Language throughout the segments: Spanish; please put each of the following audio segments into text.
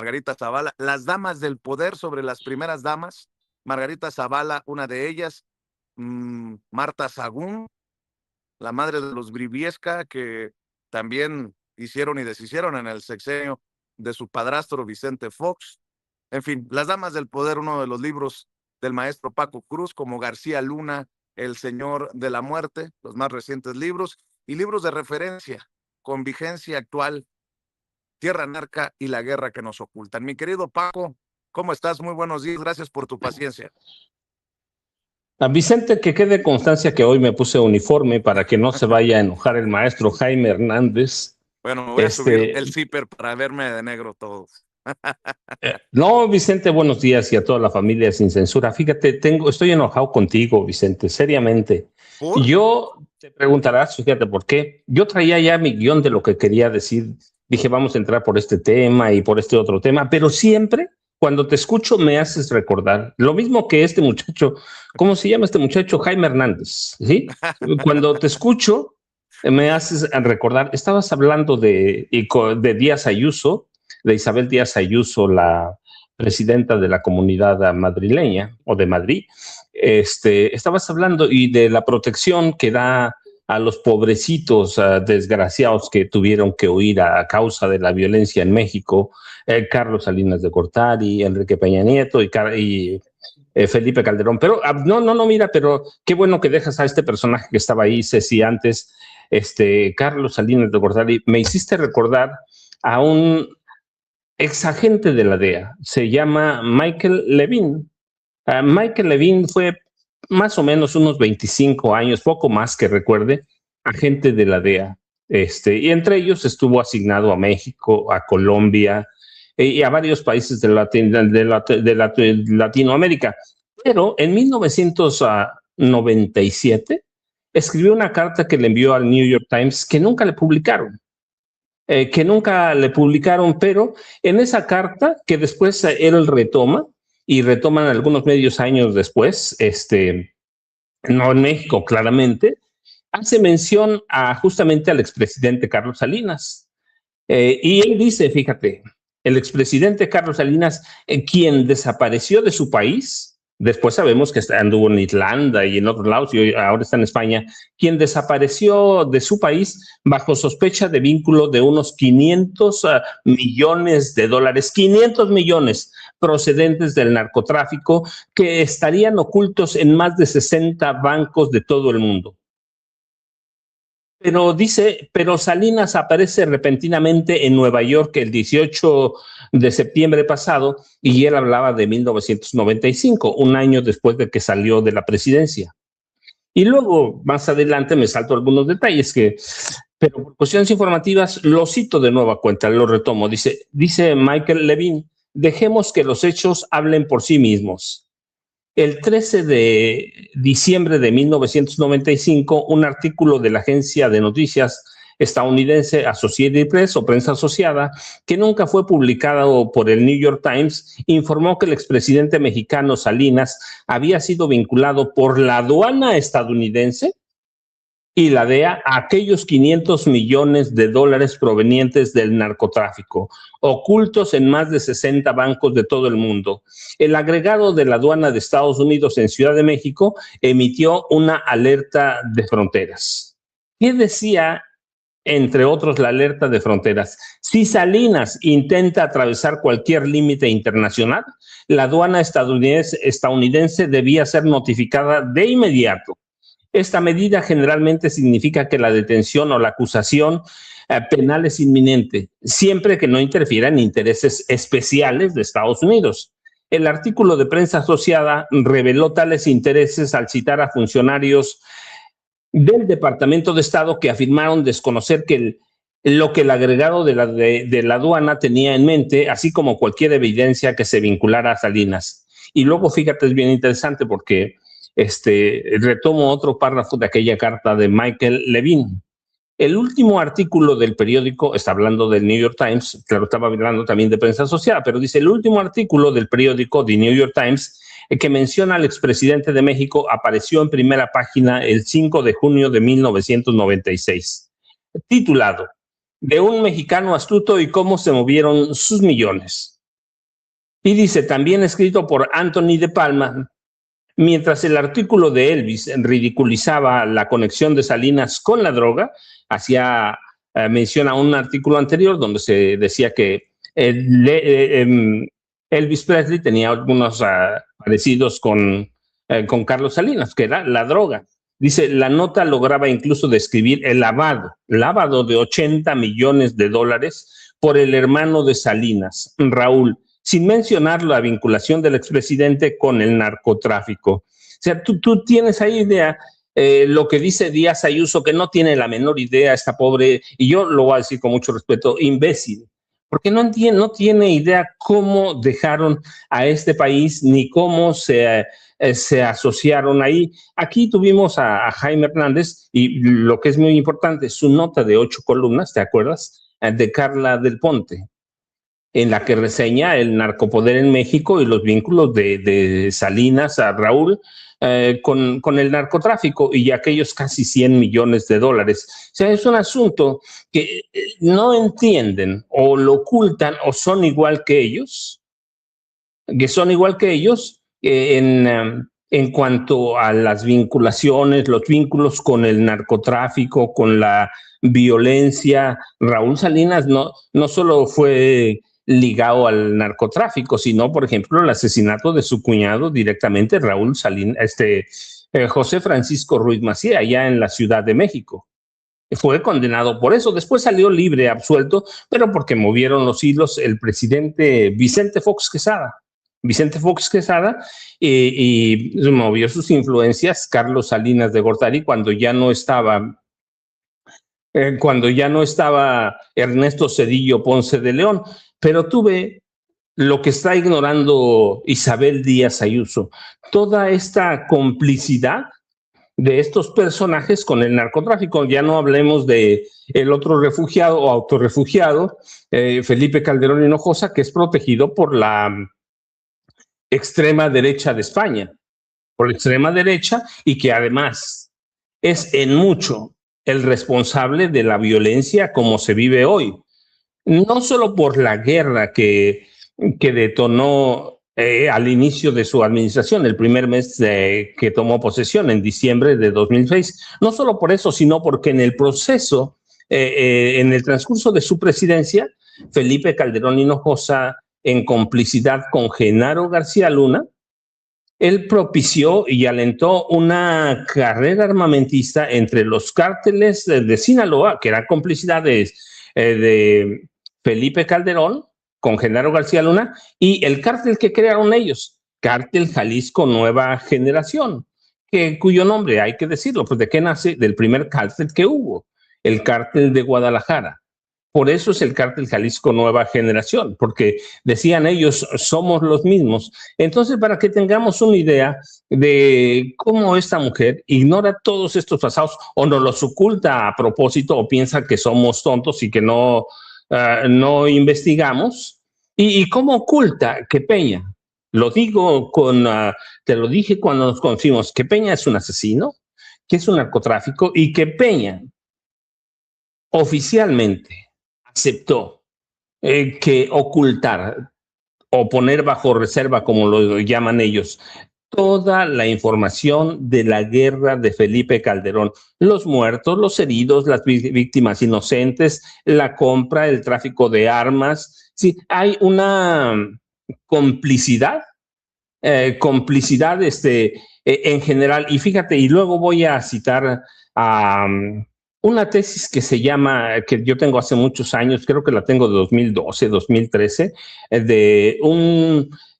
Margarita Zavala, las damas del poder sobre las primeras damas, Margarita Zavala, una de ellas, Marta Sagún, la madre de los Briviesca, que también hicieron y deshicieron en el sexenio de su padrastro Vicente Fox. En fin, Las damas del poder, uno de los libros del maestro Paco Cruz, como García Luna, El Señor de la Muerte, los más recientes libros, y libros de referencia con vigencia actual, Tierra Narca y La guerra que nos ocultan. Mi querido Paco, ¿cómo estás? Muy buenos días, gracias por tu paciencia. A Vicente, que quede constancia que hoy me puse uniforme para que no se vaya a enojar el maestro Jaime Hernández. Bueno, me voy a subir el zipper para verme de negro todos. No, Vicente, buenos días y a toda la familia sin censura. Fíjate, estoy enojado contigo, Vicente, seriamente. ¿Por? Yo te preguntarás, fíjate por qué. Yo traía ya mi guión de lo que quería decir. Dije, vamos a entrar por este tema y por este otro tema, pero siempre cuando te escucho me haces recordar lo mismo que este muchacho. ¿Cómo se llama este muchacho? Jaime Hernández, ¿sí? Cuando te escucho me haces recordar. Estabas hablando de Díaz Ayuso, de Isabel Díaz Ayuso, la presidenta de la comunidad madrileña o de Madrid. Estabas hablando y de la protección que da a los pobrecitos desgraciados que tuvieron que huir a causa de la violencia en México, Carlos Salinas de Gortari, Enrique Peña Nieto y Felipe Calderón. Pero no, mira, pero qué bueno que dejas a este personaje que estaba ahí, Ceci, antes, Carlos Salinas de Gortari. Me hiciste recordar a un exagente de la DEA, se llama Michael Levin. Michael Levin fue más o menos unos 25 años, poco más que recuerde, agente de la DEA. Y entre ellos estuvo asignado a México, a Colombia y a varios países de Latinoamérica. Pero en 1997 escribió una carta que le envió al New York Times que nunca le publicaron. Pero en esa carta que después él retoma, y retoman algunos medios años después, no en México claramente, hace mención justamente al expresidente Carlos Salinas. Y él dice, fíjate, el expresidente Carlos Salinas, quien desapareció de su país, después sabemos que anduvo en Irlanda y en otros lados y ahora está en España, quien desapareció de su país bajo sospecha de vínculo de unos 500 millones de dólares, 500 millones procedentes del narcotráfico que estarían ocultos en más de 60 bancos de todo el mundo. Pero Salinas aparece repentinamente en Nueva York el 18 de septiembre pasado y él hablaba de 1995, un año después de que salió de la presidencia. Y luego, más adelante, me salto algunos detalles pero por cuestiones informativas, lo cito de nueva cuenta, lo retomo. Dice Michael Levin, dejemos que los hechos hablen por sí mismos. El 13 de diciembre de 1995, un artículo de la agencia de noticias estadounidense Associated Press o Prensa Asociada, que nunca fue publicado por el New York Times, informó que el expresidente mexicano Salinas había sido vinculado por la aduana estadounidense y la DEA a aquellos 500 millones de dólares provenientes del narcotráfico, ocultos en más de 60 bancos de todo el mundo. El agregado de la aduana de Estados Unidos en Ciudad de México emitió una alerta de fronteras. ¿Qué decía, entre otros, la alerta de fronteras? Si Salinas intenta atravesar cualquier límite internacional, la aduana estadounidense debía ser notificada de inmediato. Esta medida generalmente significa que la detención o la acusación penal es inminente, siempre que no interfiera en intereses especiales de Estados Unidos. El artículo de Prensa Asociada reveló tales intereses al citar a funcionarios del Departamento de Estado que afirmaron desconocer lo que el agregado de la aduana tenía en mente, así como cualquier evidencia que se vinculara a Salinas. Y luego, fíjate, es bien interesante porque retomo otro párrafo de aquella carta de Michael Levin. El último artículo del periódico, está hablando del New York Times, claro, estaba hablando también de Prensa Asociada, pero dice, el último artículo del periódico The New York Times que menciona al expresidente de México apareció en primera página el 5 de junio de 1996, titulado, de un mexicano astuto y cómo se movieron sus millones. Y dice, también escrito por Anthony de Palma, mientras el artículo de Elvis ridiculizaba la conexión de Salinas con la droga, hacía mención a un artículo anterior donde se decía que Elvis Presley tenía algunos parecidos con Carlos Salinas, que era la droga. Dice, la nota lograba incluso describir el lavado de 80 millones de dólares por el hermano de Salinas, Raúl, sin mencionar la vinculación del expresidente con el narcotráfico. O sea, tú tienes ahí idea, lo que dice Díaz Ayuso, que no tiene la menor idea, esta pobre, y yo lo voy a decir con mucho respeto, imbécil, porque no tiene idea cómo dejaron a este país ni cómo se asociaron ahí. Aquí tuvimos a Jaime Hernández y lo que es muy importante, su nota de 8 columnas, ¿te acuerdas? De Carla del Ponte, en la que reseña el narcopoder en México y los vínculos de Salinas a Raúl con el narcotráfico y aquellos casi 100 millones de dólares. O sea, es un asunto que no entienden o lo ocultan o son igual que ellos, en cuanto a las vinculaciones, los vínculos con el narcotráfico, con la violencia. Raúl Salinas no solo fue ligado al narcotráfico, sino, por ejemplo, el asesinato de su cuñado directamente, Raúl Salinas, José Francisco Ruiz Macía, allá en la Ciudad de México. Fue condenado por eso. Después salió libre, absuelto, pero porque movieron los hilos el presidente Vicente Fox Quesada, y movió sus influencias Carlos Salinas de Gortari cuando ya no estaba Ernesto Zedillo Ponce de León. Pero tuve lo que está ignorando Isabel Díaz Ayuso, toda esta complicidad de estos personajes con el narcotráfico. Ya no hablemos de el otro refugiado o autorrefugiado, Felipe Calderón Hinojosa, que es protegido por la extrema derecha de España, por la extrema derecha, y que además es en mucho el responsable de la violencia como se vive hoy. No solo por la guerra que detonó al inicio de su administración, el primer mes que tomó posesión, en diciembre de 2006, no solo por eso, sino porque en el proceso, en el transcurso de su presidencia, Felipe Calderón Hinojosa, en complicidad con Genaro García Luna, él propició y alentó una carrera armamentista entre los cárteles de Sinaloa, que eran complicidades de Felipe Calderón con Genaro García Luna, y el cártel que crearon ellos, Cártel Jalisco Nueva Generación, cuyo nombre, hay que decirlo, pues ¿de qué nace? Del primer cártel que hubo, el Cártel de Guadalajara. Por eso es el Cártel Jalisco Nueva Generación, porque decían ellos, somos los mismos. Entonces, para que tengamos una idea de cómo esta mujer ignora todos estos pasados o nos los oculta a propósito o piensa que somos tontos y que no investigamos, y cómo oculta que Peña, lo digo te lo dije cuando nos conocimos, que Peña es un asesino, que es un narcotráfico y que Peña oficialmente aceptó que ocultar o poner bajo reserva, como lo llaman ellos, toda la información de la guerra de Felipe Calderón, los muertos, los heridos, las víctimas inocentes, la compra, el tráfico de armas. Sí, hay una complicidad en general. Y fíjate, y luego voy a citar a una tesis que se llama, que yo tengo hace muchos años, creo que la tengo de 2012, 2013, de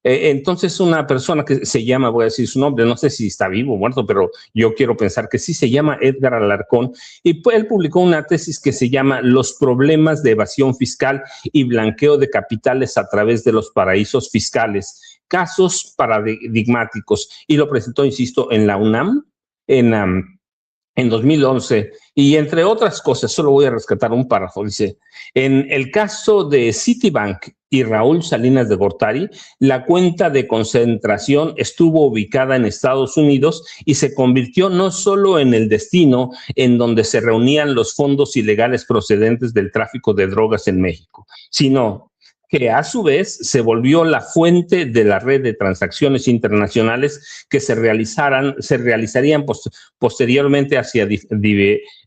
entonces una persona que se llama, voy a decir su nombre, no sé si está vivo o muerto, pero yo quiero pensar que sí, se llama Edgar Alarcón, y él publicó una tesis que se llama Los problemas de evasión fiscal y blanqueo de capitales a través de los paraísos fiscales, casos paradigmáticos, y lo presentó, insisto, en la UNAM, en 2011, y entre otras cosas, solo voy a rescatar un párrafo, dice, en el caso de Citibank y Raúl Salinas de Gortari, la cuenta de concentración estuvo ubicada en Estados Unidos y se convirtió no solo en el destino en donde se reunían los fondos ilegales procedentes del tráfico de drogas en México, sino que a su vez se volvió la fuente de la red de transacciones internacionales que se realizarían posteriormente hacia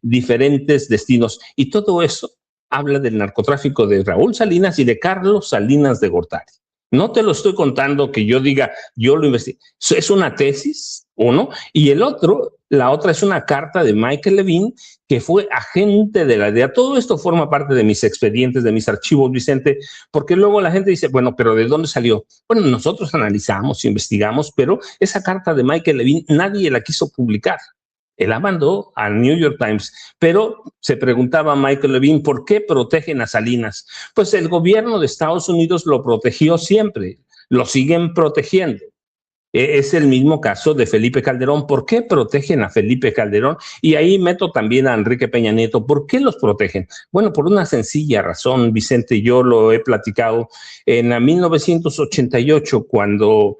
diferentes destinos. Y todo eso habla del narcotráfico de Raúl Salinas y de Carlos Salinas de Gortari. No te lo estoy contando que yo diga, yo lo investigué. Es una tesis, uno, y la otra es una carta de Michael Levine, que fue agente de la DEA. Todo esto forma parte de mis expedientes, de mis archivos, Vicente, porque luego la gente dice, bueno, pero ¿de dónde salió? Bueno, nosotros analizamos, investigamos, pero esa carta de Michael Levine nadie la quiso publicar. Él la mandó al New York Times, pero se preguntaba Michael Levine, ¿por qué protegen a Salinas? Pues el gobierno de Estados Unidos lo protegió siempre, lo siguen protegiendo. Es el mismo caso de Felipe Calderón. ¿Por qué protegen a Felipe Calderón? Y ahí meto también a Enrique Peña Nieto. ¿Por qué los protegen? Bueno, por una sencilla razón, Vicente, yo lo he platicado. En la 1988, cuando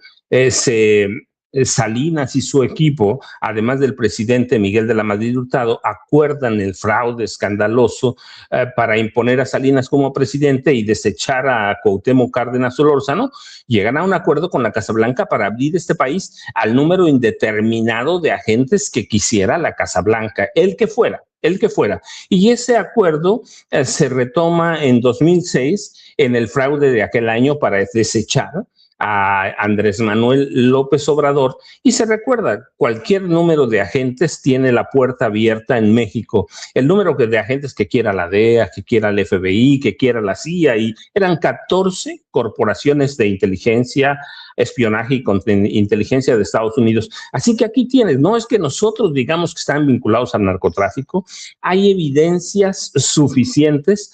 Salinas y su equipo, además del presidente Miguel de la Madrid Hurtado, acuerdan el fraude escandaloso para imponer a Salinas como presidente y desechar a Cuauhtémoc Cárdenas Solórzano. Llegan a un acuerdo con la Casa Blanca para abrir este país al número indeterminado de agentes que quisiera la Casa Blanca, el que fuera. Y ese acuerdo se retoma en 2006 en el fraude de aquel año para desechar a Andrés Manuel López Obrador, y se recuerda, cualquier número de agentes tiene la puerta abierta en México. El número de agentes que quiera la DEA, que quiera el FBI, que quiera la CIA, y eran 14 corporaciones de inteligencia, espionaje y inteligencia de Estados Unidos. Así que aquí tienes, no es que nosotros digamos que están vinculados al narcotráfico, hay evidencias suficientes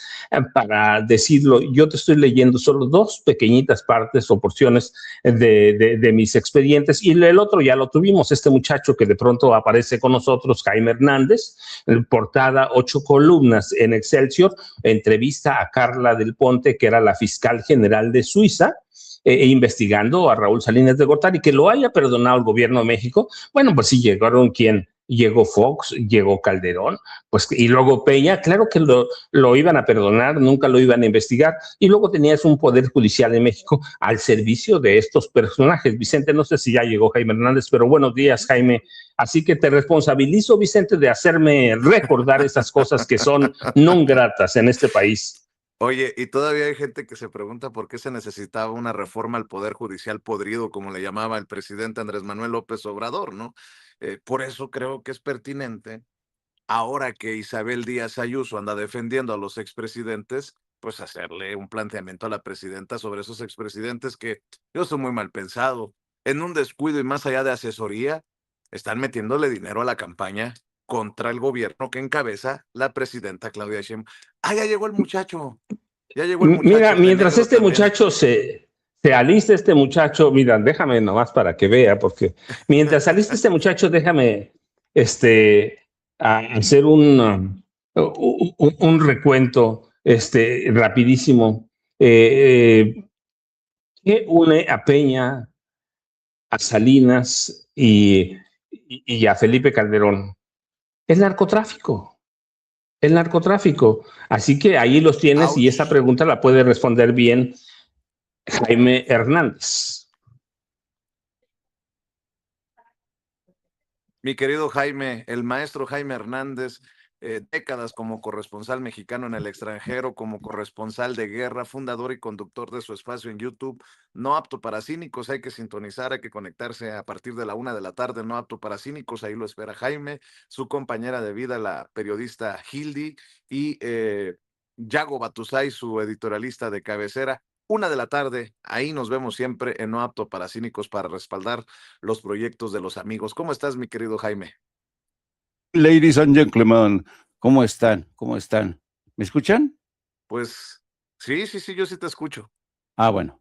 para decirlo. Yo te estoy leyendo solo dos pequeñitas partes o porciones de mis expedientes, y el otro ya lo tuvimos, este muchacho que de pronto aparece con nosotros, Jaime Hernández, portada 8 columnas en Excelsior, entrevista a Carla del Ponte, que era la fiscal general de Suiza, investigando a Raúl Salinas de Gortari. Que lo haya perdonado el gobierno de México, bueno, pues sí, llegó Fox, llegó Calderón, pues, y luego Peña, claro que lo iban a perdonar, nunca lo iban a investigar, y luego tenías un poder judicial en México al servicio de estos personajes. Vicente, no sé si ya llegó Jaime Hernández, pero buenos días, Jaime. Así que te responsabilizo, Vicente, de hacerme recordar esas cosas que son no gratas en este país. Oye, y todavía hay gente que se pregunta por qué se necesitaba una reforma al Poder Judicial podrido, como le llamaba el presidente Andrés Manuel López Obrador, ¿no? Por eso creo que es pertinente, ahora que Isabel Díaz Ayuso anda defendiendo a los expresidentes, pues hacerle un planteamiento a la presidenta sobre esos expresidentes que yo soy muy mal pensado. En un descuido y más allá de asesoría, están metiéndole dinero a la campaña contra el gobierno que encabeza la presidenta Claudia Sheinbaum. Ah, ya llegó el muchacho. Ya llegó el muchacho. Mira, mientras este también. Muchacho se alista, este muchacho, mira, déjame nomás para que vea, porque mientras alista este muchacho, déjame hacer un recuento rapidísimo. ¿Qué une a Peña, a Salinas y a Felipe Calderón? El narcotráfico. El narcotráfico. Así que ahí los tienes. Ouch. Y esa pregunta la puede responder bien Jaime Hernández. Mi querido Jaime, el maestro Jaime Hernández, décadas como corresponsal mexicano en el extranjero, como corresponsal de guerra, fundador y conductor de su espacio en YouTube, No Apto para Cínicos. Hay que sintonizar, hay que conectarse a partir de la 1 de la tarde, No Apto para Cínicos. Ahí lo espera Jaime, su compañera de vida, la periodista Hildy, y Yago Batusay, su editorialista de cabecera. 1 de la tarde, ahí nos vemos siempre en No Apto para Cínicos para respaldar los proyectos de los amigos. ¿Cómo estás, mi querido Jaime? Ladies and gentlemen, ¿cómo están? ¿Cómo están? ¿Me escuchan? Pues sí, yo sí te escucho. Ah, bueno.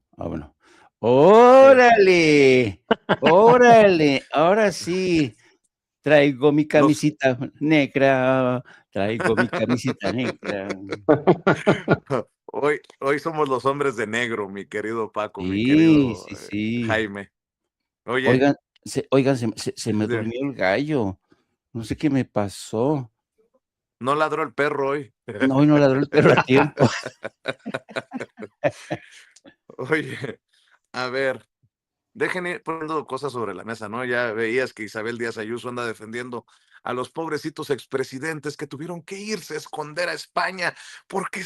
¡Órale! ¡Órale! Ahora sí, traigo mi camisita negra, traigo mi camisita negra. Hoy somos los hombres de negro, mi querido Paco, sí, mi querido sí. Jaime. Oye. Oigan, se me durmió el gallo. No sé qué me pasó. No ladró el perro hoy. No, hoy no ladró el perro a tiempo. Oye, a ver, dejen ir poniendo cosas sobre la mesa, ¿no? Ya veías que Isabel Díaz Ayuso anda defendiendo a los pobrecitos expresidentes que tuvieron que irse a esconder a España porque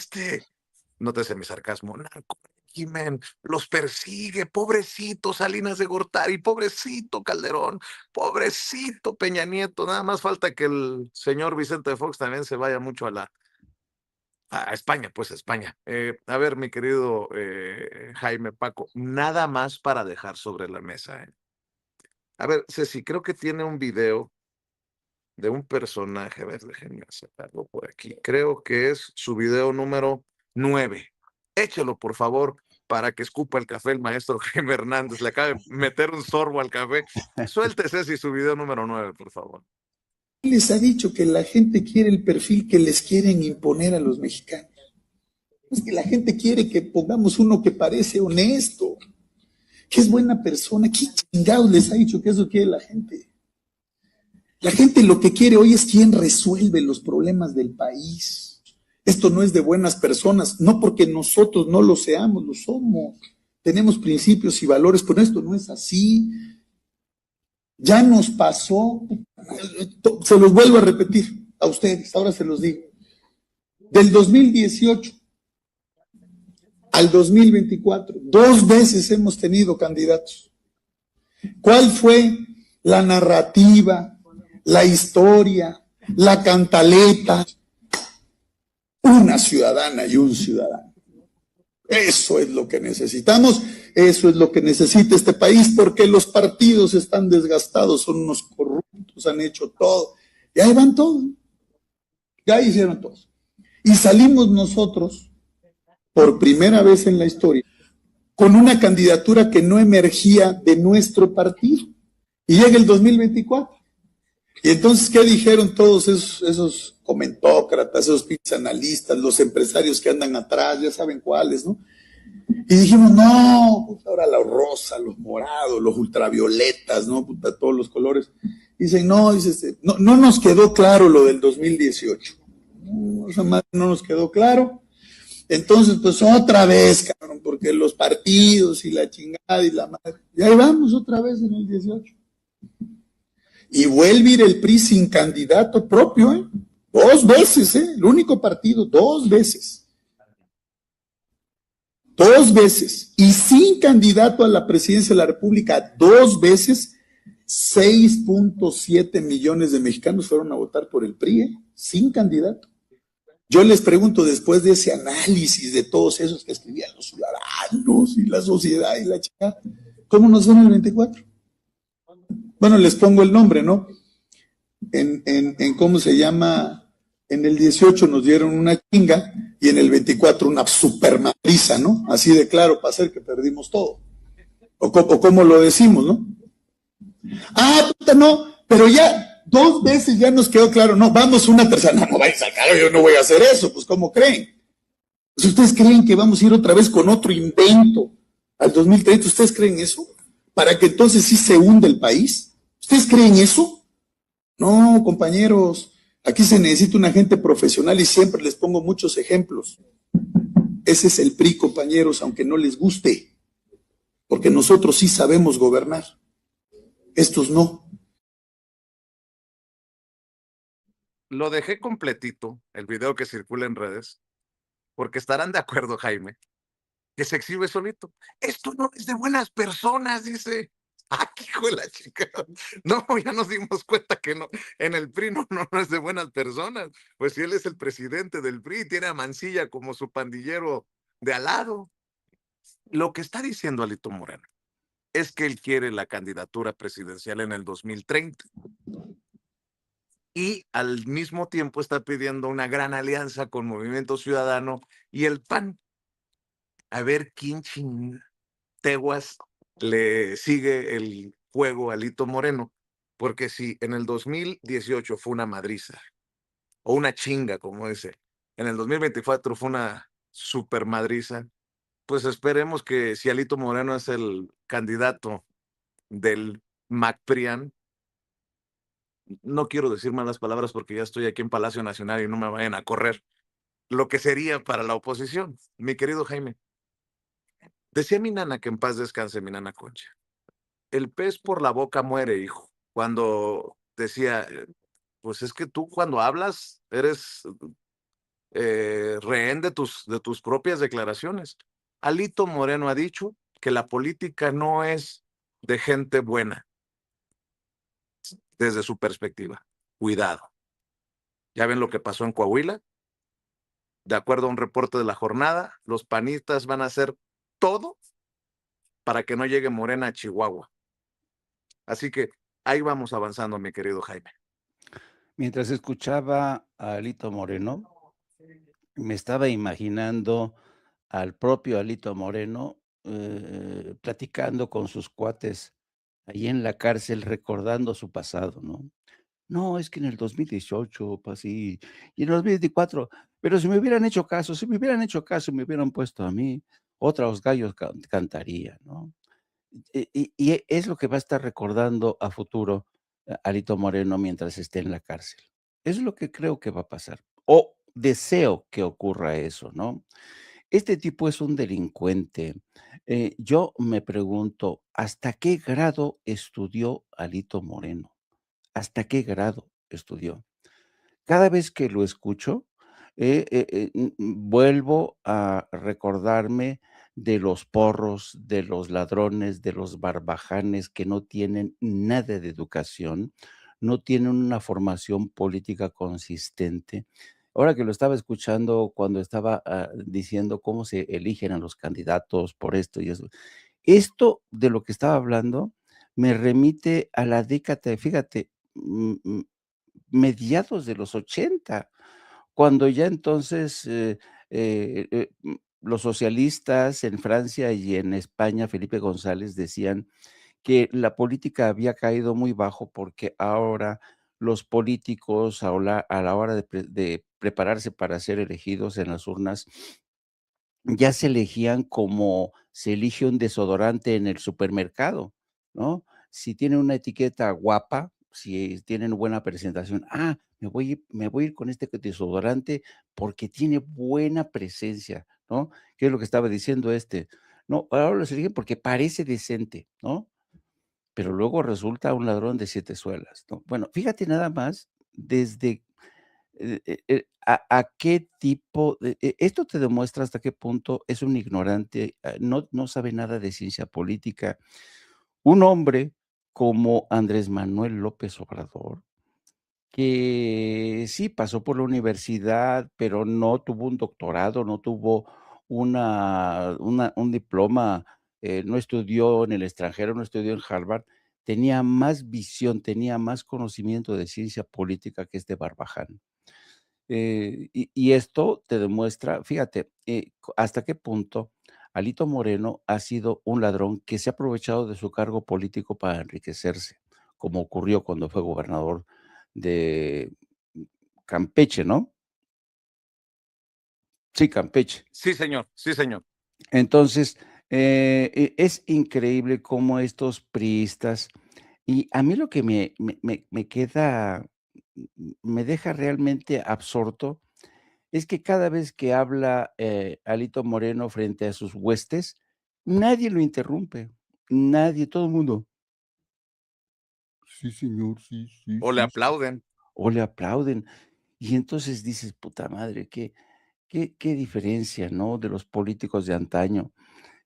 nótese mi sarcasmo, narco-régimen los persigue, pobrecito Salinas de Gortari, pobrecito Calderón, pobrecito Peña Nieto, nada más falta que el señor Vicente Fox también se vaya mucho a España, pues a España. A ver, mi querido Jaime Paco, nada más para dejar sobre la mesa. A ver, Ceci, creo que tiene un video de un personaje, a ver, déjenme sacarlo por aquí. Creo que es su video número 9. Échelo, por favor, para que escupa el café el maestro Jaime Hernández. Le acaba de meter un sorbo al café. Suelte, Ceci, su video número 9, por favor. Les ha dicho que la gente quiere el perfil que les quieren imponer a los mexicanos. Es que la gente quiere que pongamos uno que parece honesto, que es buena persona. ¿Qué chingados les ha dicho que eso quiere la gente? La gente lo que quiere hoy es quien resuelve los problemas del país. Esto no es de buenas personas, no porque nosotros no lo seamos, lo somos. Tenemos principios y valores, pero esto no es así. Ya nos pasó, se los vuelvo a repetir a ustedes, ahora se los digo. Del 2018 al 2024, 2 veces hemos tenido candidatos. ¿Cuál fue la narrativa, la historia, la cantaleta? Una ciudadana y un ciudadano. Eso es lo que necesitamos, eso es lo que necesita este país, porque los partidos están desgastados, son unos corruptos, han hecho todo. Y ahí van todos, ya hicieron todos. Y salimos nosotros, por primera vez en la historia, con una candidatura que no emergía de nuestro partido. Y llega el 2024. Y entonces, ¿qué dijeron todos esos comentócratas, esos analistas, los empresarios que andan atrás, ya saben cuáles, ¿no? Y dijimos, no, pues ahora los rosas, los morados, los ultravioletas, ¿no? Puta, todos los colores. Dicen, no, no nos quedó claro lo del 2018. No, esa madre no nos quedó claro. Entonces, pues otra vez, cabrón, porque los partidos y la chingada y la madre. Y ahí vamos otra vez en el 18. Y vuelve a ir el PRI sin candidato propio, ¿eh? 2 veces, ¿eh? El único partido, 2 veces. 2 veces. Y sin candidato a la presidencia de la República, 2 veces, 6.7 millones de mexicanos fueron a votar por el PRI, ¿eh? Sin candidato. Yo les pregunto, después de ese análisis de todos esos que escribían los ciudadanos y la sociedad y la chica, ¿cómo nos ven en el 24? Bueno, les pongo el nombre, ¿no? En ¿cómo se llama? En el 18 nos dieron una chinga y en el 24 una super madriza, ¿no? Así de claro, para hacer que perdimos todo. O como lo decimos, ¿no? Ah, puta, no, pero ya 2 veces ya nos quedó claro, no, vamos una tercera, no vais a sacar, yo no voy a hacer eso, pues ¿cómo creen? Pues ustedes creen que vamos a ir otra vez con otro invento al 2030, ¿ustedes creen eso? Para que entonces sí se hunda el país. ¿Ustedes creen eso? No, compañeros, aquí se necesita una gente profesional y siempre les pongo muchos ejemplos. Ese es el PRI, compañeros, aunque no les guste, porque nosotros sí sabemos gobernar. Estos no. Lo dejé completito, el video que circula en redes, porque estarán de acuerdo, Jaime, que se exhibe solito. Esto no es de buenas personas, dice. ¡Ah, hijo de la chica! No, ya nos dimos cuenta que no, en el PRI no es de buenas personas. Pues si él es el presidente del PRI, tiene a Mancilla como su pandillero de al lado. Lo que está diciendo Alito Moreno es que él quiere la candidatura presidencial en el 2030. Y al mismo tiempo está pidiendo una gran alianza con Movimiento Ciudadano y el PAN. A ver quién chinteguas le sigue el juego a Alito Moreno, porque si en el 2018 fue una madriza, o una chinga, como dice, en el 2024 fue una super madriza, pues esperemos que si Alito Moreno es el candidato del MACPRIAN, no quiero decir malas palabras porque ya estoy aquí en Palacio Nacional y no me vayan a correr, lo que sería para la oposición. Mi querido Jaime, decía mi nana, que en paz descanse mi nana Concha, el pez por la boca muere, hijo. Cuando decía, pues es que tú cuando hablas eres rehén de tus propias declaraciones. Alito Moreno ha dicho que la política no es de gente buena, desde su perspectiva. Cuidado. ¿Ya ven lo que pasó en Coahuila? De acuerdo a un reporte de La Jornada, los panistas van a hacer todo para que no llegue Morena a Chihuahua. Así que ahí vamos avanzando, mi querido Jaime. Mientras escuchaba a Alito Moreno, me estaba imaginando al propio Alito Moreno platicando con sus cuates ahí en la cárcel, recordando su pasado, ¿no? No, es que en el 2018 pasé y en el 2024, pero si me hubieran hecho caso, si me hubieran hecho caso y me hubieran puesto a mí, otros gallos cantarían, ¿no? Y es lo que va a estar recordando a futuro Alito Moreno mientras esté en la cárcel. Es lo que creo que va a pasar, o deseo que ocurra eso, ¿no? Este tipo es un delincuente. Yo me pregunto, ¿hasta qué grado estudió Alito Moreno? ¿Hasta qué grado estudió? Cada vez que lo escucho, vuelvo a recordarme de los porros, de los ladrones, de los barbajanes que no tienen nada de educación, no tienen una formación política consistente. Ahora que lo estaba escuchando cuando estaba, diciendo cómo se eligen a los candidatos por esto y eso. Esto de lo que estaba hablando me remite a la década, fíjate, mediados de los 80, cuando ya entonces, los socialistas en Francia y en España, Felipe González, decían que la política había caído muy bajo porque ahora los políticos a la hora de prepararse para ser elegidos en las urnas, ya se elegían como se elige un desodorante en el supermercado, ¿no? Si tienen una etiqueta guapa, si tienen buena presentación, me voy a ir con este desodorante porque tiene buena presencia, ¿no? ¿Qué es lo que estaba diciendo este? No, ahora los eligen porque parece decente, ¿no? Pero luego resulta un ladrón de 7 suelas, ¿no? Bueno, fíjate nada más desde a qué tipo de esto te demuestra hasta qué punto es un ignorante, no sabe nada de ciencia política. Un hombre como Andrés Manuel López Obrador, que sí pasó por la universidad, pero no tuvo un doctorado, no tuvo un diploma, no estudió en el extranjero, no estudió en Harvard, tenía más visión, tenía más conocimiento de ciencia política que este barbaján. Y esto te demuestra, fíjate, hasta qué punto Alito Moreno ha sido un ladrón que se ha aprovechado de su cargo político para enriquecerse, como ocurrió cuando fue gobernador de Campeche, ¿no? Sí, Campeche. Sí, señor, sí, señor. Entonces, es increíble cómo estos priistas, y a mí lo que me queda, me deja realmente absorto, es que cada vez que habla, Alito Moreno frente a sus huestes, nadie lo interrumpe, nadie, todo el mundo. Sí, señor, sí, sí, O le sí, sí. aplauden. O le aplauden. Y entonces dices: "Puta madre, qué diferencia, ¿no?, de los políticos de antaño".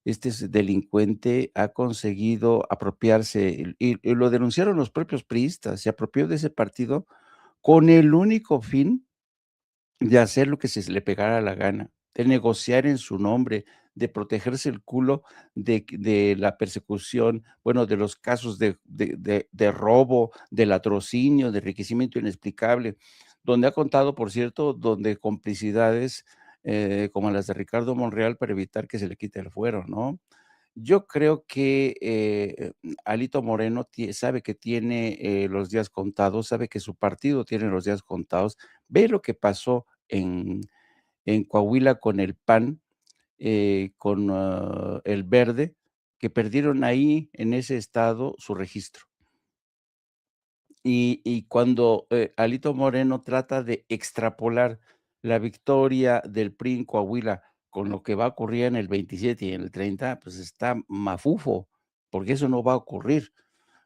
Delincuente ha conseguido apropiarse, y lo denunciaron los propios priistas, se apropió de ese partido con el único fin de hacer lo que se le pegara la gana, de negociar en su nombre, de protegerse el culo de la persecución, bueno, de los casos de robo, de latrocinio, de enriquecimiento inexplicable, donde ha contado, por cierto, donde complicidades, como las de Ricardo Monreal para evitar que se le quite el fuero, ¿no? Yo creo que, Alito Moreno sabe que tiene, los días contados, sabe que su partido tiene los días contados. Ve lo que pasó en Coahuila con el PAN, con, el Verde, que perdieron ahí en ese estado su registro. Y cuando Alito Moreno trata de extrapolar la victoria del PRI en Coahuila con lo que va a ocurrir en el 27 y en el 30, pues está mafufo, porque eso no va a ocurrir.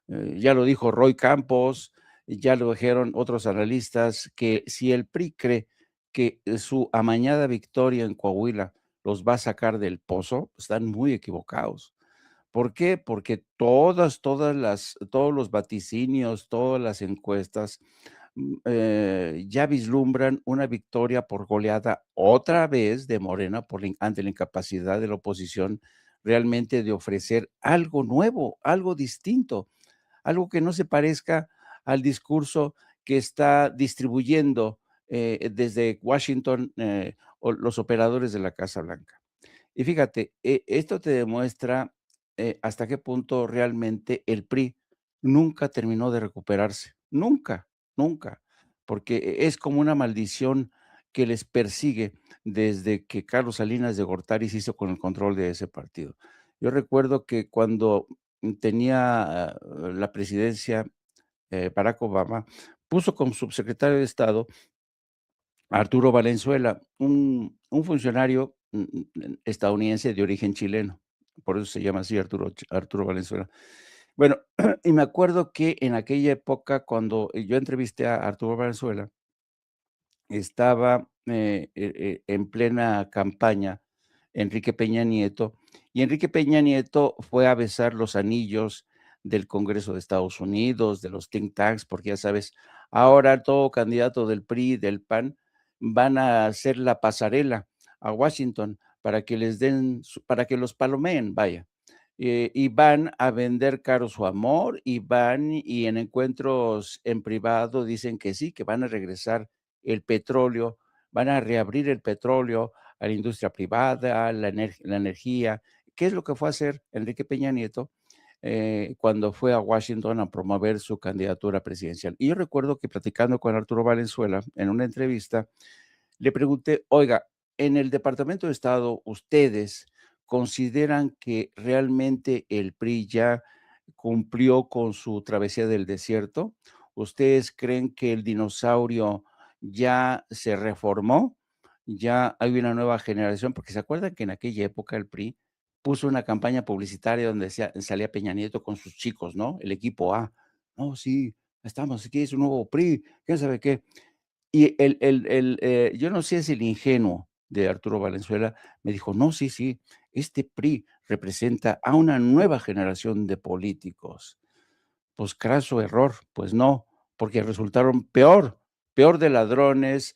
Ya lo dijo Roy Campos, ya lo dijeron otros analistas, que si el PRI cree que su amañada victoria en Coahuila los va a sacar del pozo, están muy equivocados. ¿Por qué? Porque todos los vaticinios, todas las encuestas ya vislumbran una victoria por goleada otra vez de Morena ante la incapacidad de la oposición realmente de ofrecer algo nuevo, algo distinto, algo que no se parezca al discurso que está distribuyendo desde Washington los operadores de la Casa Blanca. Y fíjate, esto te demuestra hasta qué punto realmente el PRI nunca terminó de recuperarse, nunca, nunca, porque es como una maldición que les persigue desde que Carlos Salinas de Gortari se hizo con el control de ese partido. Yo recuerdo que cuando tenía la presidencia Barack Obama, puso como subsecretario de Estado Arturo Valenzuela, un funcionario estadounidense de origen chileno, por eso se llama así Arturo Valenzuela. Bueno, y me acuerdo que en aquella época, cuando yo entrevisté a Arturo Valenzuela, estaba en plena campaña Enrique Peña Nieto, y Enrique Peña Nieto fue a besar los anillos del Congreso de Estados Unidos, de los think tanks, porque ya sabes, ahora todo candidato del PRI, del PAN, van a hacer la pasarela a Washington para que les den, para que los palomeen, vaya. Y van a vender caro su amor y van y en encuentros en privado dicen que sí, que van a regresar el petróleo, van a reabrir el petróleo a la industria privada, la energía. ¿Qué es lo que fue a hacer Enrique Peña Nieto cuando fue a Washington a promover su candidatura presidencial? Y yo recuerdo que platicando con Arturo Valenzuela en una entrevista, le pregunté, oiga, en el Departamento de Estado, ¿ustedes consideran que realmente el PRI ya cumplió con su travesía del desierto? ¿Ustedes creen que el dinosaurio ya se reformó? ¿Ya hay una nueva generación? Porque se acuerdan que en aquella época el PRI puso una campaña publicitaria donde salía Peña Nieto con sus chicos, ¿no? El equipo A. No, sí, estamos aquí, es un nuevo PRI, quién sabe qué. Y yo no sé si el ingenuo de Arturo Valenzuela me dijo: "No, sí, sí, este PRI representa a una nueva generación de políticos". Pues craso error, pues no, porque resultaron peor de ladrones,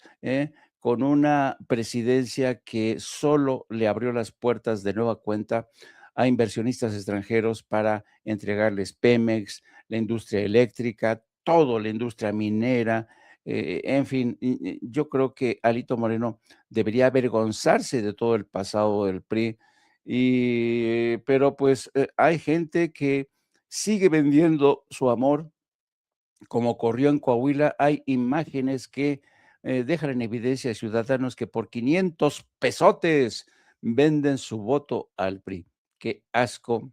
con una presidencia que solo le abrió las puertas de nueva cuenta a inversionistas extranjeros para entregarles Pemex, la industria eléctrica, todo, la industria minera, en fin, yo creo que Alito Moreno debería avergonzarse de todo el pasado del PRI, pero pues hay gente que sigue vendiendo su amor, como ocurrió en Coahuila. Hay imágenes que dejan en evidencia a ciudadanos que por 500 pesotes venden su voto al PRI. Qué asco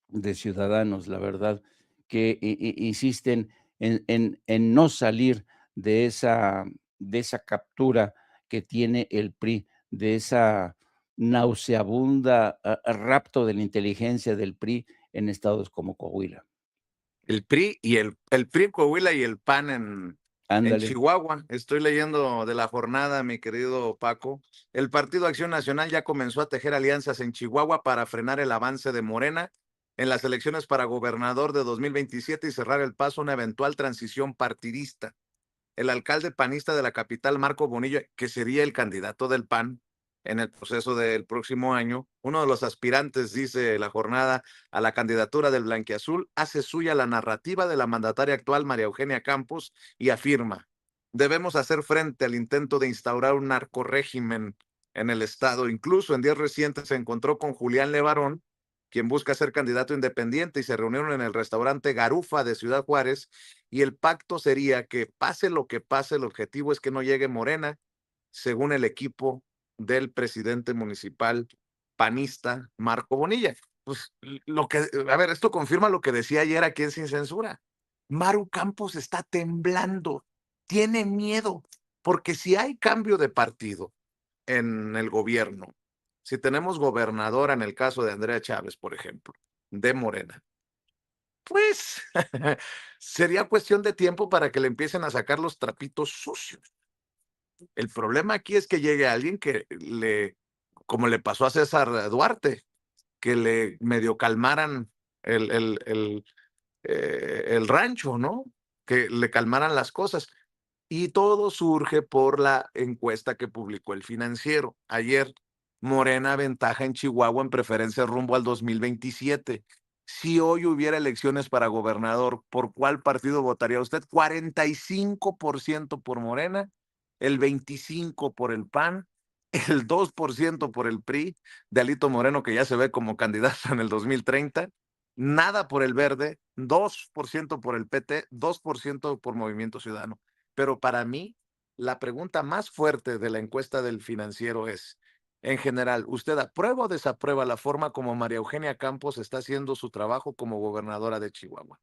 de ciudadanos, la verdad, que insisten en no salir de esa captura que tiene el PRI, de esa nauseabunda rapto de la inteligencia del PRI en estados como Coahuila. El PRI y el PRI en Coahuila y el PAN en Ándale. Chihuahua. Estoy leyendo de la jornada, mi querido Paco. El Partido Acción Nacional ya comenzó a tejer alianzas en Chihuahua para frenar el avance de Morena en las elecciones para gobernador de 2027 y cerrar el paso a una eventual transición partidista. El alcalde panista de la capital, Marco Bonilla, que sería el candidato del PAN en el proceso del próximo año, uno de los aspirantes, dice la jornada, a la candidatura del Blanquiazul, hace suya la narrativa de la mandataria actual, María Eugenia Campos, y afirma: debemos hacer frente al intento de instaurar un narcorrégimen en el estado. Incluso en días recientes se encontró con Julián Levarón, quien busca ser candidato independiente, y se reunieron en el restaurante Garufa de Ciudad Juárez, y el pacto sería que pase lo que pase, el objetivo es que no llegue Morena, según el equipo del presidente municipal panista Marco Bonilla. Pues lo que, a ver, esto confirma lo que decía ayer aquí en Sin Censura. Maru Campos está temblando, tiene miedo, porque si hay cambio de partido en el gobierno, si tenemos gobernadora en el caso de Andrea Chávez, por ejemplo, de Morena, pues sería cuestión de tiempo para que le empiecen a sacar los trapitos sucios. El problema aquí es que llegue alguien que como le pasó a César Duarte, que le medio calmaran el rancho, ¿no? Que le calmaran las cosas. Y todo surge por la encuesta que publicó El Financiero ayer. Morena ventaja en Chihuahua en preferencia rumbo al 2027. Si hoy hubiera elecciones para gobernador, ¿por cuál partido votaría usted? 45% por Morena, el 25% por el PAN, el 2% por el PRI, de Alito Moreno, que ya se ve como candidato en el 2030, nada por el Verde, 2% por el PT, 2% por Movimiento Ciudadano. Pero para mí, la pregunta más fuerte de la encuesta del Financiero es, en general, ¿usted aprueba o desaprueba la forma como María Eugenia Campos está haciendo su trabajo como gobernadora de Chihuahua?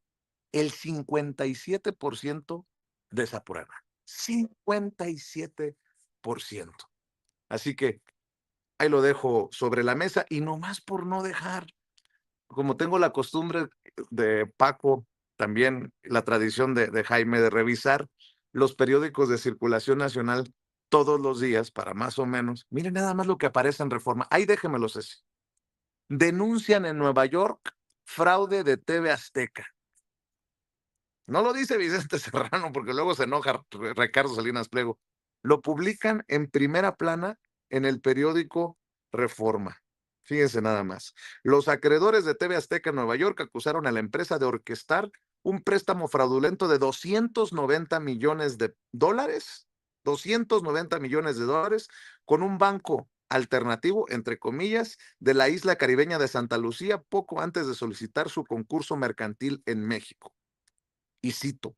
El 57% desaprueba. 57%. Así que ahí lo dejo sobre la mesa y nomás por no dejar, como tengo la costumbre de Paco, también la tradición de Jaime de revisar los periódicos de circulación nacional todos los días para más o menos. Miren nada más lo que aparece en Reforma. Ahí déjenmelos ese. Denuncian en Nueva York fraude de TV Azteca. No lo dice Vicente Serrano porque luego se enoja Ricardo Salinas Pliego. Lo publican en primera plana en el periódico Reforma. Fíjense nada más. Los acreedores de TV Azteca en Nueva York acusaron a la empresa de orquestar un préstamo fraudulento de 290 millones de dólares, 290 millones de dólares, con un banco alternativo, entre comillas, de la isla caribeña de Santa Lucía, poco antes de solicitar su concurso mercantil en México. Y cito,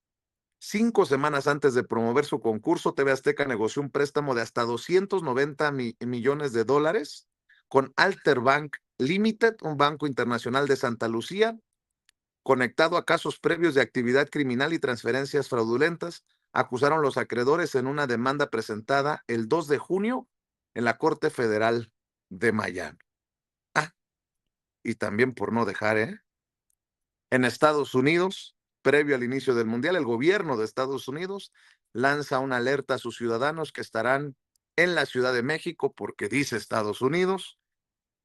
5 semanas antes de promover su concurso, TV Azteca negoció un préstamo de hasta 290 millones de dólares con Alter Bank Limited, un banco internacional de Santa Lucía, conectado a casos previos de actividad criminal y transferencias fraudulentas, acusaron los acreedores en una demanda presentada el 2 de junio en la Corte Federal de Miami. Y también por no dejar, en Estados Unidos, previo al inicio del Mundial, el gobierno de Estados Unidos lanza una alerta a sus ciudadanos que estarán en la Ciudad de México porque dice Estados Unidos,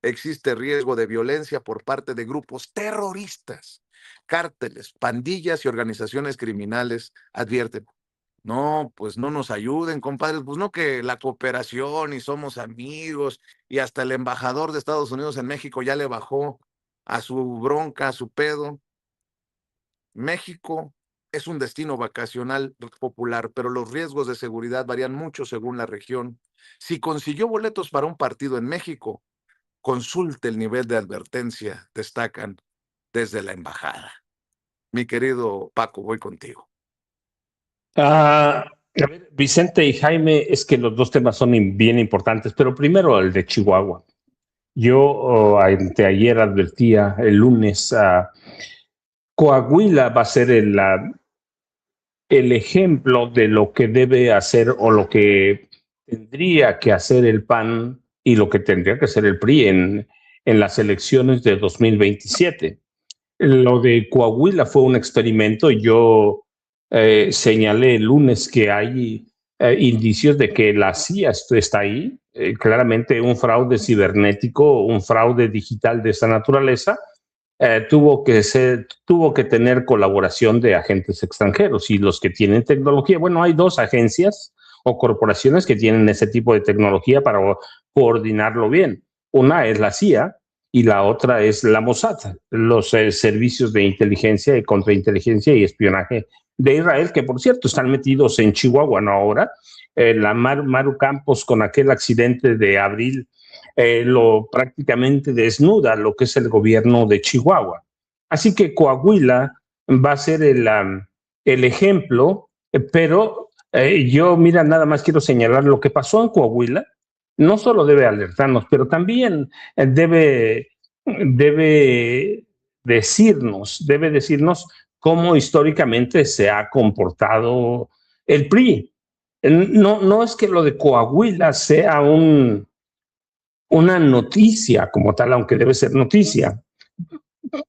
existe riesgo de violencia por parte de grupos terroristas, cárteles, pandillas y organizaciones criminales, advierten. No, pues no nos ayuden, compadres, pues no, que la cooperación y somos amigos y hasta el embajador de Estados Unidos en México ya le bajó a su bronca, a su pedo. México es un destino vacacional popular, pero los riesgos de seguridad varían mucho según la región. Si consiguió boletos para un partido en México, consulte el nivel de advertencia, destacan desde la embajada. Mi querido Paco, voy contigo. A ver, Vicente y Jaime, es que los dos temas son bien importantes, pero primero el de Chihuahua. Yo anteayer advertía el lunes Coahuila va a ser el ejemplo de lo que debe hacer o lo que tendría que hacer el PAN y lo que tendría que hacer el PRI en las elecciones de 2027. Lo de Coahuila fue un experimento. Yo señalé el lunes que hay indicios de que la CIA está ahí, claramente un fraude cibernético, un fraude digital de esa naturaleza. Tuvo que tener colaboración de agentes extranjeros y los que tienen tecnología. Bueno, hay dos agencias o corporaciones que tienen ese tipo de tecnología para coordinarlo bien. Una es la CIA y la otra es la Mossad, los servicios de inteligencia y contrainteligencia y espionaje de Israel, que por cierto están metidos en Chihuahua, no ahora. La Maru Campos con aquel accidente de abril lo prácticamente desnuda lo que es el gobierno de Chihuahua. Así que Coahuila va a ser el ejemplo, pero yo, mira, nada más quiero señalar lo que pasó en Coahuila. No solo debe alertarnos, pero también debe decirnos cómo históricamente se ha comportado el PRI. No es que lo de Coahuila sea una noticia como tal, aunque debe ser noticia.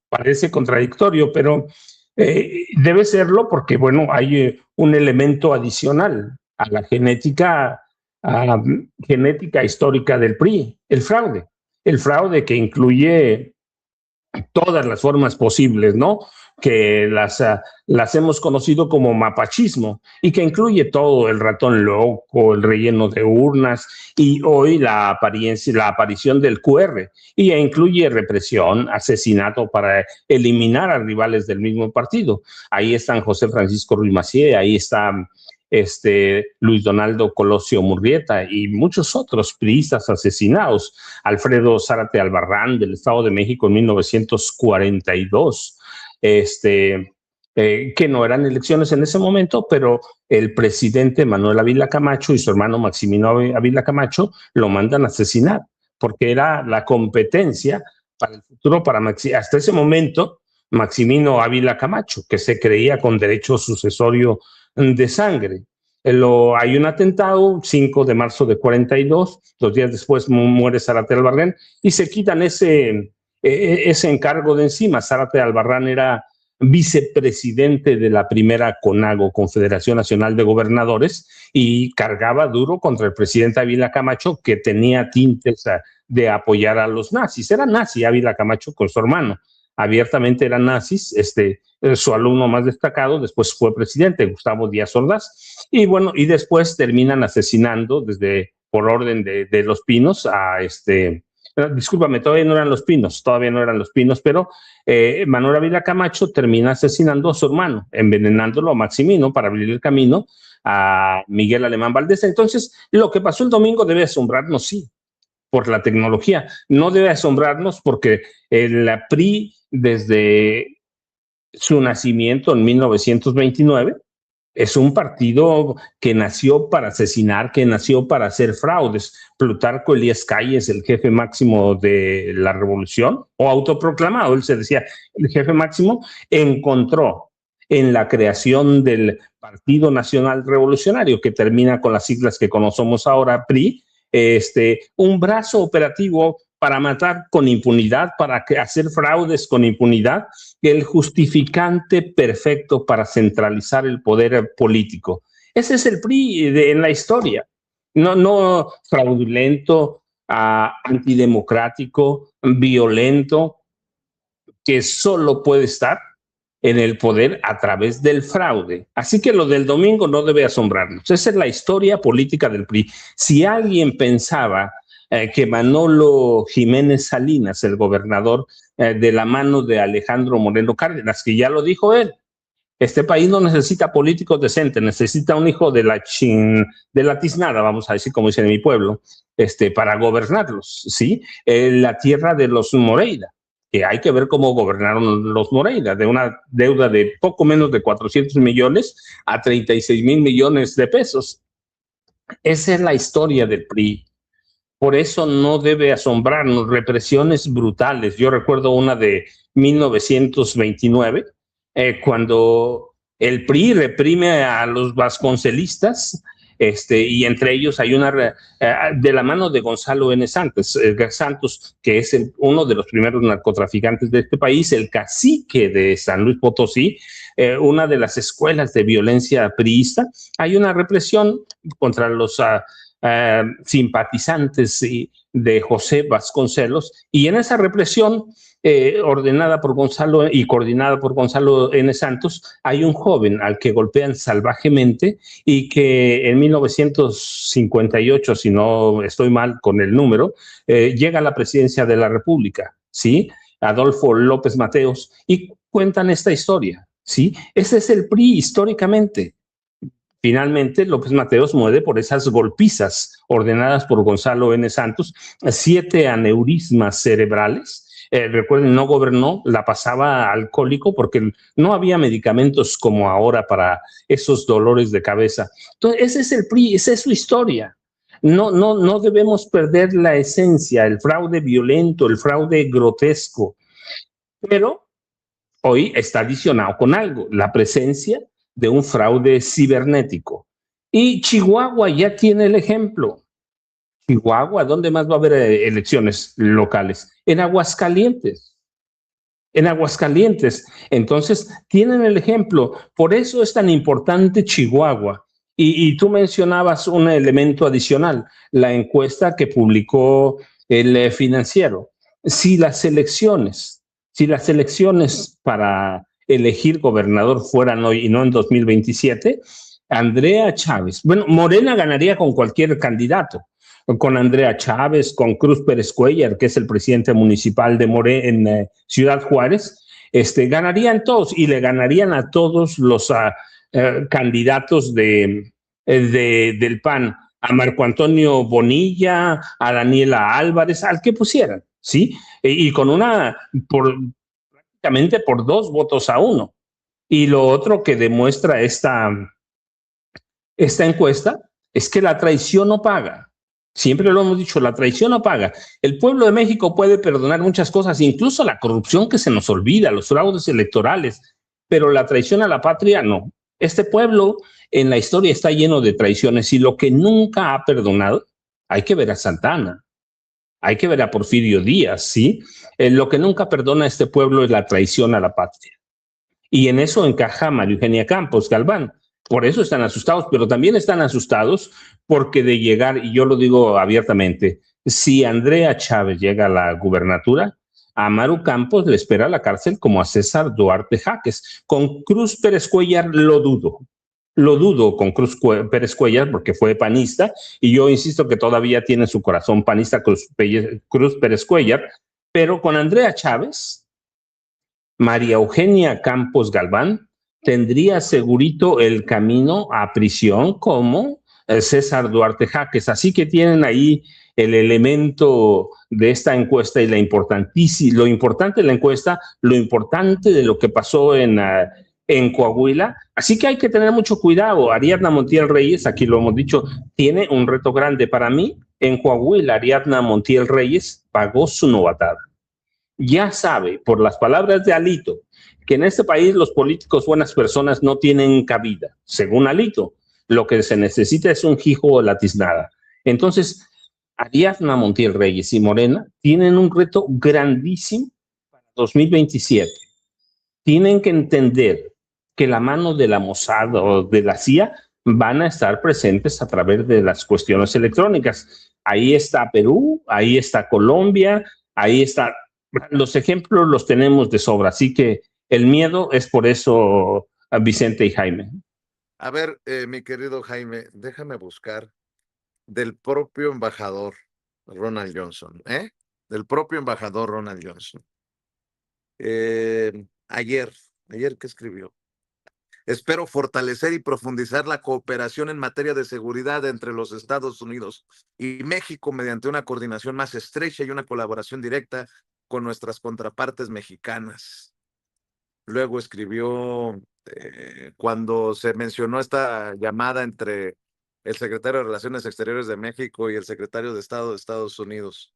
Parece contradictorio, pero debe serlo porque, bueno, hay un elemento adicional a la genética histórica del PRI, el fraude que incluye todas las formas posibles, ¿no? Que las hemos conocido como mapachismo y que incluye todo, el ratón loco, el relleno de urnas y hoy la aparición del QR, y incluye represión, asesinato para eliminar a rivales del mismo partido. Ahí están José Francisco Ruiz Massieu, ahí está Luis Donaldo Colosio Murrieta y muchos otros priistas asesinados. Alfredo Zárate Albarrán del Estado de México en 1942, que no eran elecciones en ese momento, pero el presidente Manuel Ávila Camacho y su hermano Maximino Ávila Camacho lo mandan a asesinar, porque era la competencia para el futuro, hasta ese momento, Maximino Ávila Camacho, que se creía con derecho sucesorio de sangre. Hay un atentado, 5 de marzo de 42, 2 días después muere Zárate Albarrán y se quitan ese encargo de encima. Zárate Albarrán era vicepresidente de la primera CONAGO, Confederación Nacional de Gobernadores, y cargaba duro contra el presidente Ávila Camacho, que tenía tintes de apoyar a los nazis. Era nazi Ávila Camacho con su hermano. Abiertamente eran nazis, su alumno más destacado, después fue presidente, Gustavo Díaz Ordaz, y bueno, y después terminan asesinando por orden de Los Pinos discúlpame, todavía no eran Los Pinos, pero Manuel Ávila Camacho termina asesinando a su hermano, envenenándolo a Maximino para abrir el camino a Miguel Alemán Valdés. Entonces, lo que pasó el domingo debe asombrarnos, sí, por la tecnología. No debe asombrarnos porque el PRI, desde su nacimiento en 1929, es un partido que nació para asesinar, que nació para hacer fraudes. Plutarco Elías Calles, el jefe máximo de la revolución, o autoproclamado, él se decía el jefe máximo, encontró en la creación del Partido Nacional Revolucionario, que termina con las siglas que conocemos ahora, PRI, un brazo operativo para matar con impunidad, para hacer fraudes con impunidad, el justificante perfecto para centralizar el poder político. Ese es el PRI en la historia. No fraudulento, antidemocrático, violento, que solo puede estar en el poder a través del fraude. Así que lo del domingo no debe asombrarnos. Esa es la historia política del PRI. Si alguien pensaba que Manolo Jiménez Salinas, el gobernador, de la mano de Alejandro Moreno Cárdenas, que ya lo dijo él, este país no necesita políticos decentes, necesita un hijo de la tiznada, vamos a decir, como dicen en mi pueblo, para gobernarlos, ¿sí? La tierra de los Moreira, que hay que ver cómo gobernaron los Moreira, de una deuda de poco menos de 400 millones a 36,000 millones de pesos. Esa es la historia del PRI. Por eso no debe asombrarnos represiones brutales. Yo recuerdo una de 1929, cuando el PRI reprime a los vasconcelistas, y entre ellos hay una de la mano de Gonzalo N. Santos, que es uno de los primeros narcotraficantes de este país, el cacique de San Luis Potosí, una de las escuelas de violencia priista. Hay una represión contra los simpatizantes de José Vasconcelos, y en esa represión ordenada por Gonzalo y coordinada por Gonzalo N. Santos, hay un joven al que golpean salvajemente y que en 1958, si no estoy mal con el número, llega a la presidencia de la República, ¿sí? Adolfo López Mateos, y cuentan esta historia, ¿sí? Ese es el PRI históricamente. Finalmente, López Mateos muere por esas golpizas ordenadas por Gonzalo N. Santos, 7 aneurismas cerebrales. Recuerden, no gobernó, la pasaba alcohólico porque no había medicamentos como ahora para esos dolores de cabeza. Entonces, ese es el PRI, esa es su historia. No debemos perder la esencia, el fraude violento, el fraude grotesco. Pero hoy está adicionado con algo, la presencia de un fraude cibernético. Y Chihuahua ya tiene el ejemplo. Chihuahua, ¿dónde más va a haber elecciones locales? En Aguascalientes. En Aguascalientes. Entonces, tienen el ejemplo. Por eso es tan importante Chihuahua. Y tú mencionabas un elemento adicional, la encuesta que publicó el Financiero. Si las elecciones para elegir gobernador fueran hoy y no en 2027, Andrea Chávez, bueno, Morena ganaría con cualquier candidato, con Andrea Chávez, con Cruz Pérez Cuellar, que es el presidente municipal de Morena en Ciudad Juárez, ganarían todos y le ganarían a todos los candidatos del PAN, a Marco Antonio Bonilla, a Daniela Álvarez, al que pusieran, ¿sí? Y con prácticamente por 2 votos a 1. Y lo otro que demuestra esta encuesta es que la traición no paga. Siempre lo hemos dicho, la traición no paga. El pueblo de México puede perdonar muchas cosas, incluso la corrupción que se nos olvida, los fraudes electorales, pero la traición a la patria no. Este pueblo en la historia está lleno de traiciones y lo que nunca ha perdonado, hay que ver a Santana, hay que ver a Porfirio Díaz, ¿sí? Lo que nunca perdona a este pueblo es la traición a la patria. Y en eso encaja María Eugenia Campos Galván. Por eso están asustados, pero también están asustados porque de llegar, y yo lo digo abiertamente, si Andrea Chávez llega a la gubernatura, a Maru Campos le espera la cárcel como a César Duarte Jaques. Con Cruz Pérez Cuellar lo dudo con Cruz Pérez Cuellar porque fue panista y yo insisto que todavía tiene su corazón panista Cruz Pérez Cuellar, pero con Andrea Chávez, María Eugenia Campos Galván tendría segurito el camino a prisión como César Duarte Jaques. Así que tienen ahí el elemento de esta encuesta y lo importante de la encuesta, lo importante de lo que pasó en Coahuila. Así que hay que tener mucho cuidado. Ariadna Montiel Reyes, aquí lo hemos dicho, tiene un reto grande. Para mí, en Coahuila, Ariadna Montiel Reyes pagó su novatada. Ya sabe, por las palabras de Alito, que en este país los políticos buenas personas no tienen cabida. Según Alito, lo que se necesita es un hijo o la tiznada. Entonces, Ariadna Montiel Reyes y Morena tienen un reto grandísimo para 2027. Tienen que entender que la mano de la Mossad o de la CIA van a estar presentes a través de las cuestiones electrónicas. Ahí está Perú, ahí está Colombia, ahí está. Los ejemplos los tenemos de sobra, así que el miedo es por eso, Vicente y Jaime. A ver, mi querido Jaime, déjame buscar del propio embajador Ronald Johnson, del propio embajador Ronald Johnson. Ayer, ¿qué escribió? Espero fortalecer y profundizar la cooperación en materia de seguridad entre los Estados Unidos y México mediante una coordinación más estrecha y una colaboración directa con nuestras contrapartes mexicanas. Luego escribió, cuando se mencionó esta llamada entre el secretario de Relaciones Exteriores de México y el secretario de Estado de Estados Unidos.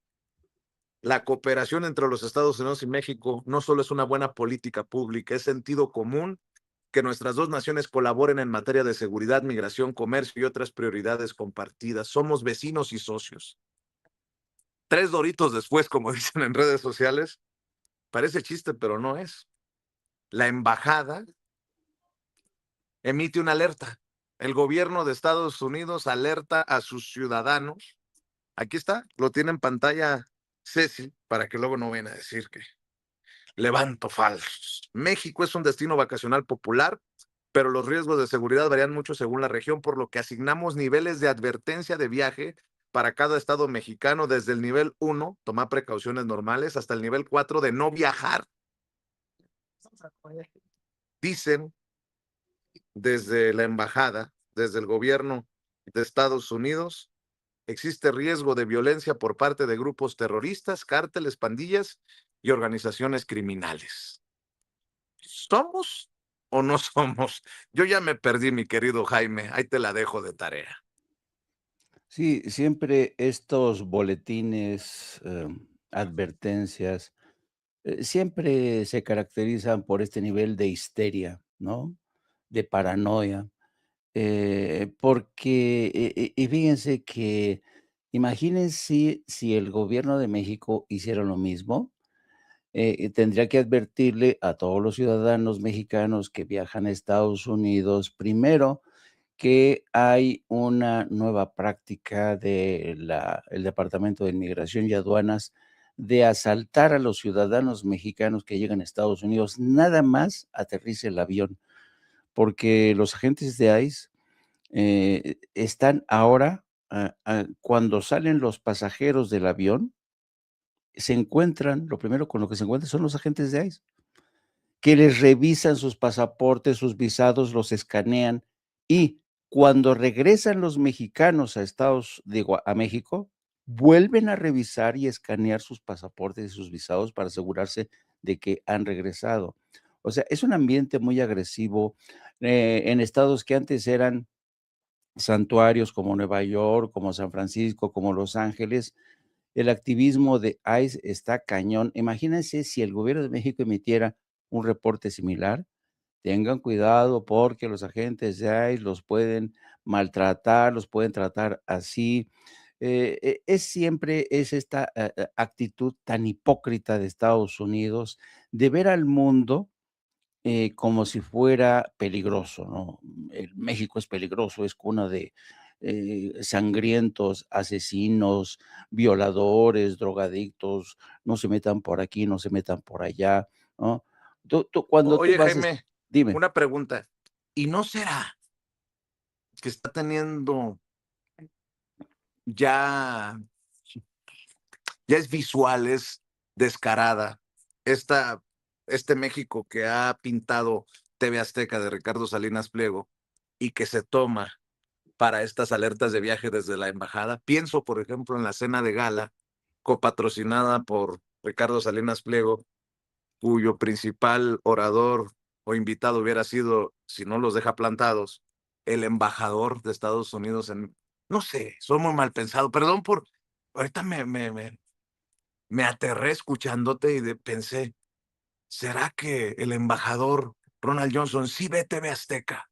La cooperación entre los Estados Unidos y México no solo es una buena política pública, es sentido común que nuestras dos naciones colaboren en materia de seguridad, migración, comercio y otras prioridades compartidas. Somos vecinos y socios. 3 doritos después, como dicen en redes sociales, parece chiste, pero no es. La embajada emite una alerta. El gobierno de Estados Unidos alerta a sus ciudadanos. Aquí está, lo tiene en pantalla Ceci, para que luego no vayan a decir que levanto falsos. México es un destino vacacional popular, pero los riesgos de seguridad varían mucho según la región, por lo que asignamos niveles de advertencia de viaje para cada estado mexicano, desde el nivel 1, tomar precauciones normales, hasta el nivel 4 de no viajar. Dicen desde la embajada, desde el gobierno de Estados Unidos, existe riesgo de violencia por parte de grupos terroristas, cárteles, pandillas y organizaciones criminales. ¿Somos o no somos? Yo ya me perdí, mi querido Jaime. Ahí te la dejo de tarea. Sí, siempre estos boletines, advertencias, siempre se caracterizan por este nivel de histeria, ¿no? De paranoia, porque, y fíjense que imagínense si el gobierno de México hiciera lo mismo, tendría que advertirle a todos los ciudadanos mexicanos que viajan a Estados Unidos, primero, que hay una nueva práctica del Departamento de Inmigración y Aduanas de asaltar a los ciudadanos mexicanos que llegan a Estados Unidos, nada más aterrice el avión, porque los agentes de ICE están ahora, cuando salen los pasajeros del avión, se encuentran, lo primero con lo que se encuentran son los agentes de ICE, que les revisan sus pasaportes, sus visados, los escanean y cuando regresan los mexicanos a a México, vuelven a revisar y escanear sus pasaportes y sus visados para asegurarse de que han regresado. O sea, es un ambiente muy agresivo en estados que antes eran santuarios como Nueva York, como San Francisco, como Los Ángeles. El activismo de ICE está cañón. Imagínense si el gobierno de México emitiera un reporte similar. Tengan cuidado porque los agentes de ICE los pueden maltratar, los pueden tratar así. Es esta actitud tan hipócrita de Estados Unidos de ver al mundo como si fuera peligroso, ¿no? México es peligroso, es cuna de sangrientos, asesinos, violadores, drogadictos, no se metan por aquí, no se metan por allá, ¿no? Cuando tú Oye, vas, Jaime, dime. una pregunta. ¿Y no será que está teniendo ya, ya es visual, es descarada esta, este México que ha pintado TV Azteca de Ricardo Salinas Pliego y que se toma para estas alertas de viaje desde la embajada? Pienso, por ejemplo, en la cena de gala copatrocinada por Ricardo Salinas Pliego, cuyo principal orador o invitado hubiera sido, si no los deja plantados, el embajador de Estados Unidos en, no sé, soy muy mal pensado, perdón por, ahorita me aterré escuchándote y pensé, ¿será que el embajador Ronald Johnson sí ve TV Azteca?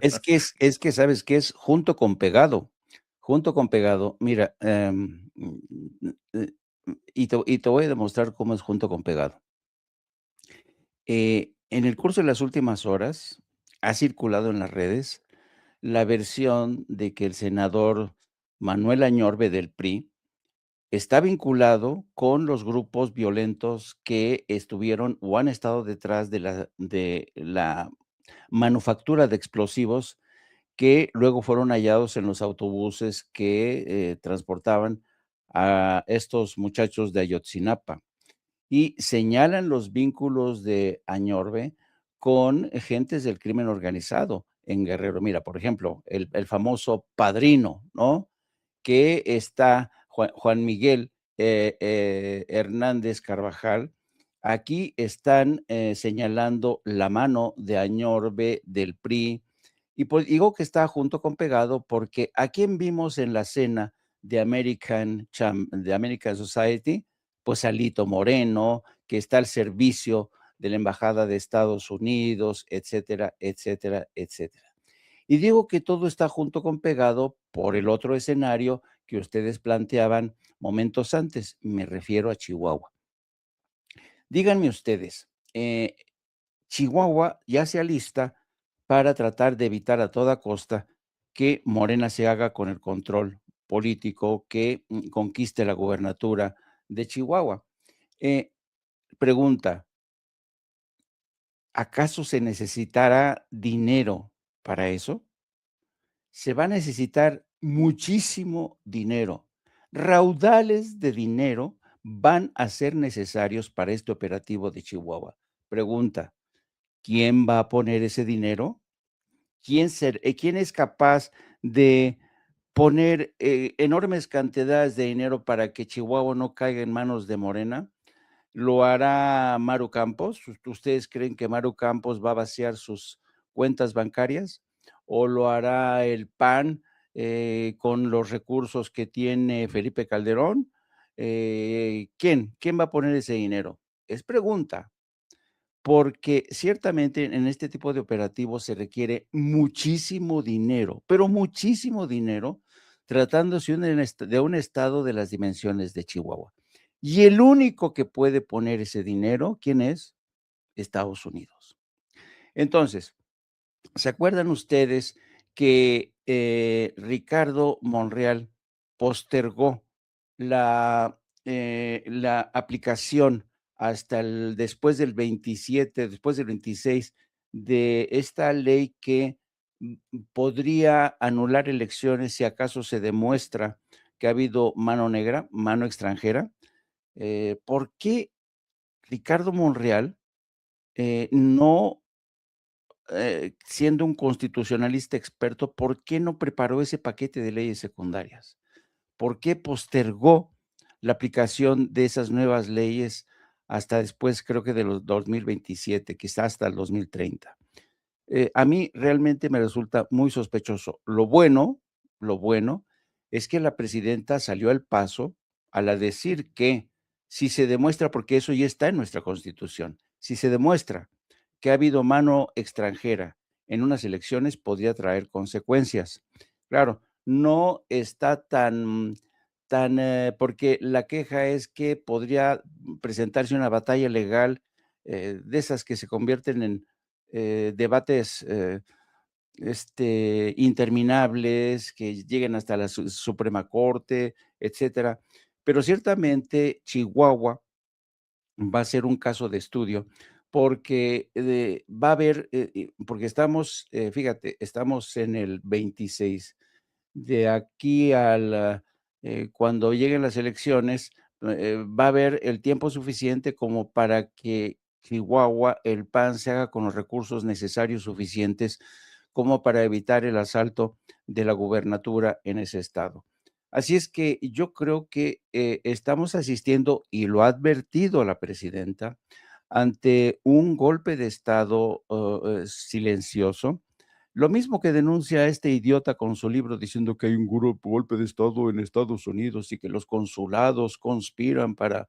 Es que, ¿sabes qué es? Junto con pegado. Mira, y te voy a demostrar cómo es junto con pegado. En el curso de las últimas horas, ha circulado en las redes la versión de que el senador Manuel Añorbe del PRI está vinculado con los grupos violentos que estuvieron o han estado detrás de la manufactura de explosivos que luego fueron hallados en los autobuses que transportaban a estos muchachos de Ayotzinapa y señalan los vínculos de Añorbe con gentes del crimen organizado en Guerrero. Mira, por ejemplo, el famoso Padrino, ¿no? Que está Juan Miguel Hernández Carvajal. Aquí están señalando la mano de Añorbe del PRI. Y pues digo que está junto con pegado porque a quien vimos en la cena de de American Society, pues a Lito Moreno, que está al servicio de la Embajada de Estados Unidos, etcétera, etcétera, etcétera. Y digo que todo está junto con pegado por el otro escenario que ustedes planteaban momentos antes, me refiero a Chihuahua. Díganme ustedes, Chihuahua ya se alista para tratar de evitar a toda costa que Morena se haga con el control político, que conquiste la gubernatura de Chihuahua. Eh, Pregunta, ¿acaso se necesitará dinero para eso? Se va a necesitar muchísimo dinero. Raudales de dinero van a ser necesarios para este operativo de Chihuahua. Pregunta, ¿quién va a poner ese dinero? ¿Quién es capaz de poner enormes cantidades de dinero para que Chihuahua no caiga en manos de Morena? ¿Lo hará Maru Campos? ¿Ustedes creen que Maru Campos va a vaciar sus cuentas bancarias? ¿O lo hará el PAN con los recursos que tiene Felipe Calderón? ¿quién va a poner ese dinero? Es pregunta, porque ciertamente en este tipo de operativos se requiere muchísimo dinero, pero muchísimo dinero, tratándose de un estado de las dimensiones de Chihuahua. Y el único que puede poner ese dinero, ¿quién es? Estados Unidos. Entonces, ¿se acuerdan ustedes que Ricardo Monreal postergó la aplicación hasta después del 27, después del 26, de esta ley que podría anular elecciones si acaso se demuestra que ha habido mano negra, mano extranjera? ¿Por qué Ricardo Monreal no siendo un constitucionalista experto, ¿por qué no preparó ese paquete de leyes secundarias? ¿Por qué postergó la aplicación de esas nuevas leyes hasta después, creo que de los 2027, quizás hasta el 2030? A mí realmente me resulta muy sospechoso. Lo bueno es que la presidenta salió al paso al decir que si se demuestra, porque eso ya está en nuestra Constitución, si se demuestra que ha habido mano extranjera en unas elecciones, podría traer consecuencias. Claro, no está tan, porque la queja es que podría presentarse una batalla legal de esas que se convierten en debates interminables, que lleguen hasta la Suprema Corte, etcétera. Pero ciertamente Chihuahua va a ser un caso de estudio porque va a haber, porque estamos, fíjate, estamos en el 26. De aquí cuando lleguen las elecciones, va a haber el tiempo suficiente como para que Chihuahua, el PAN, se haga con los recursos necesarios suficientes como para evitar el asalto de la gubernatura en ese estado. Así es que yo creo que estamos asistiendo, y lo ha advertido la presidenta, ante un golpe de estado silencioso. Lo mismo que denuncia a este idiota con su libro diciendo que hay un golpe de estado en Estados Unidos y que los consulados conspiran para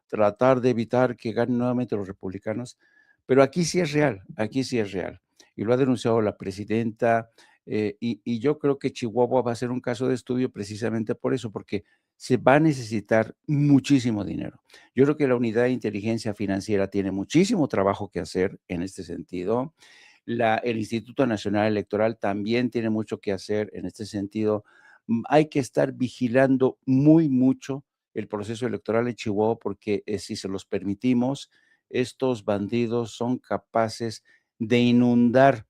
tratar de evitar que ganen nuevamente los republicanos. Pero aquí sí es real, aquí sí es real. Y lo ha denunciado la presidenta, y yo creo que Chihuahua va a ser un caso de estudio precisamente por eso, porque se va a necesitar muchísimo dinero. Yo creo que la unidad de inteligencia financiera tiene muchísimo trabajo que hacer en este sentido. El Instituto Nacional Electoral también tiene mucho que hacer en este sentido. Hay que estar vigilando muy mucho el proceso electoral en Chihuahua porque si se los permitimos, estos bandidos son capaces de inundar,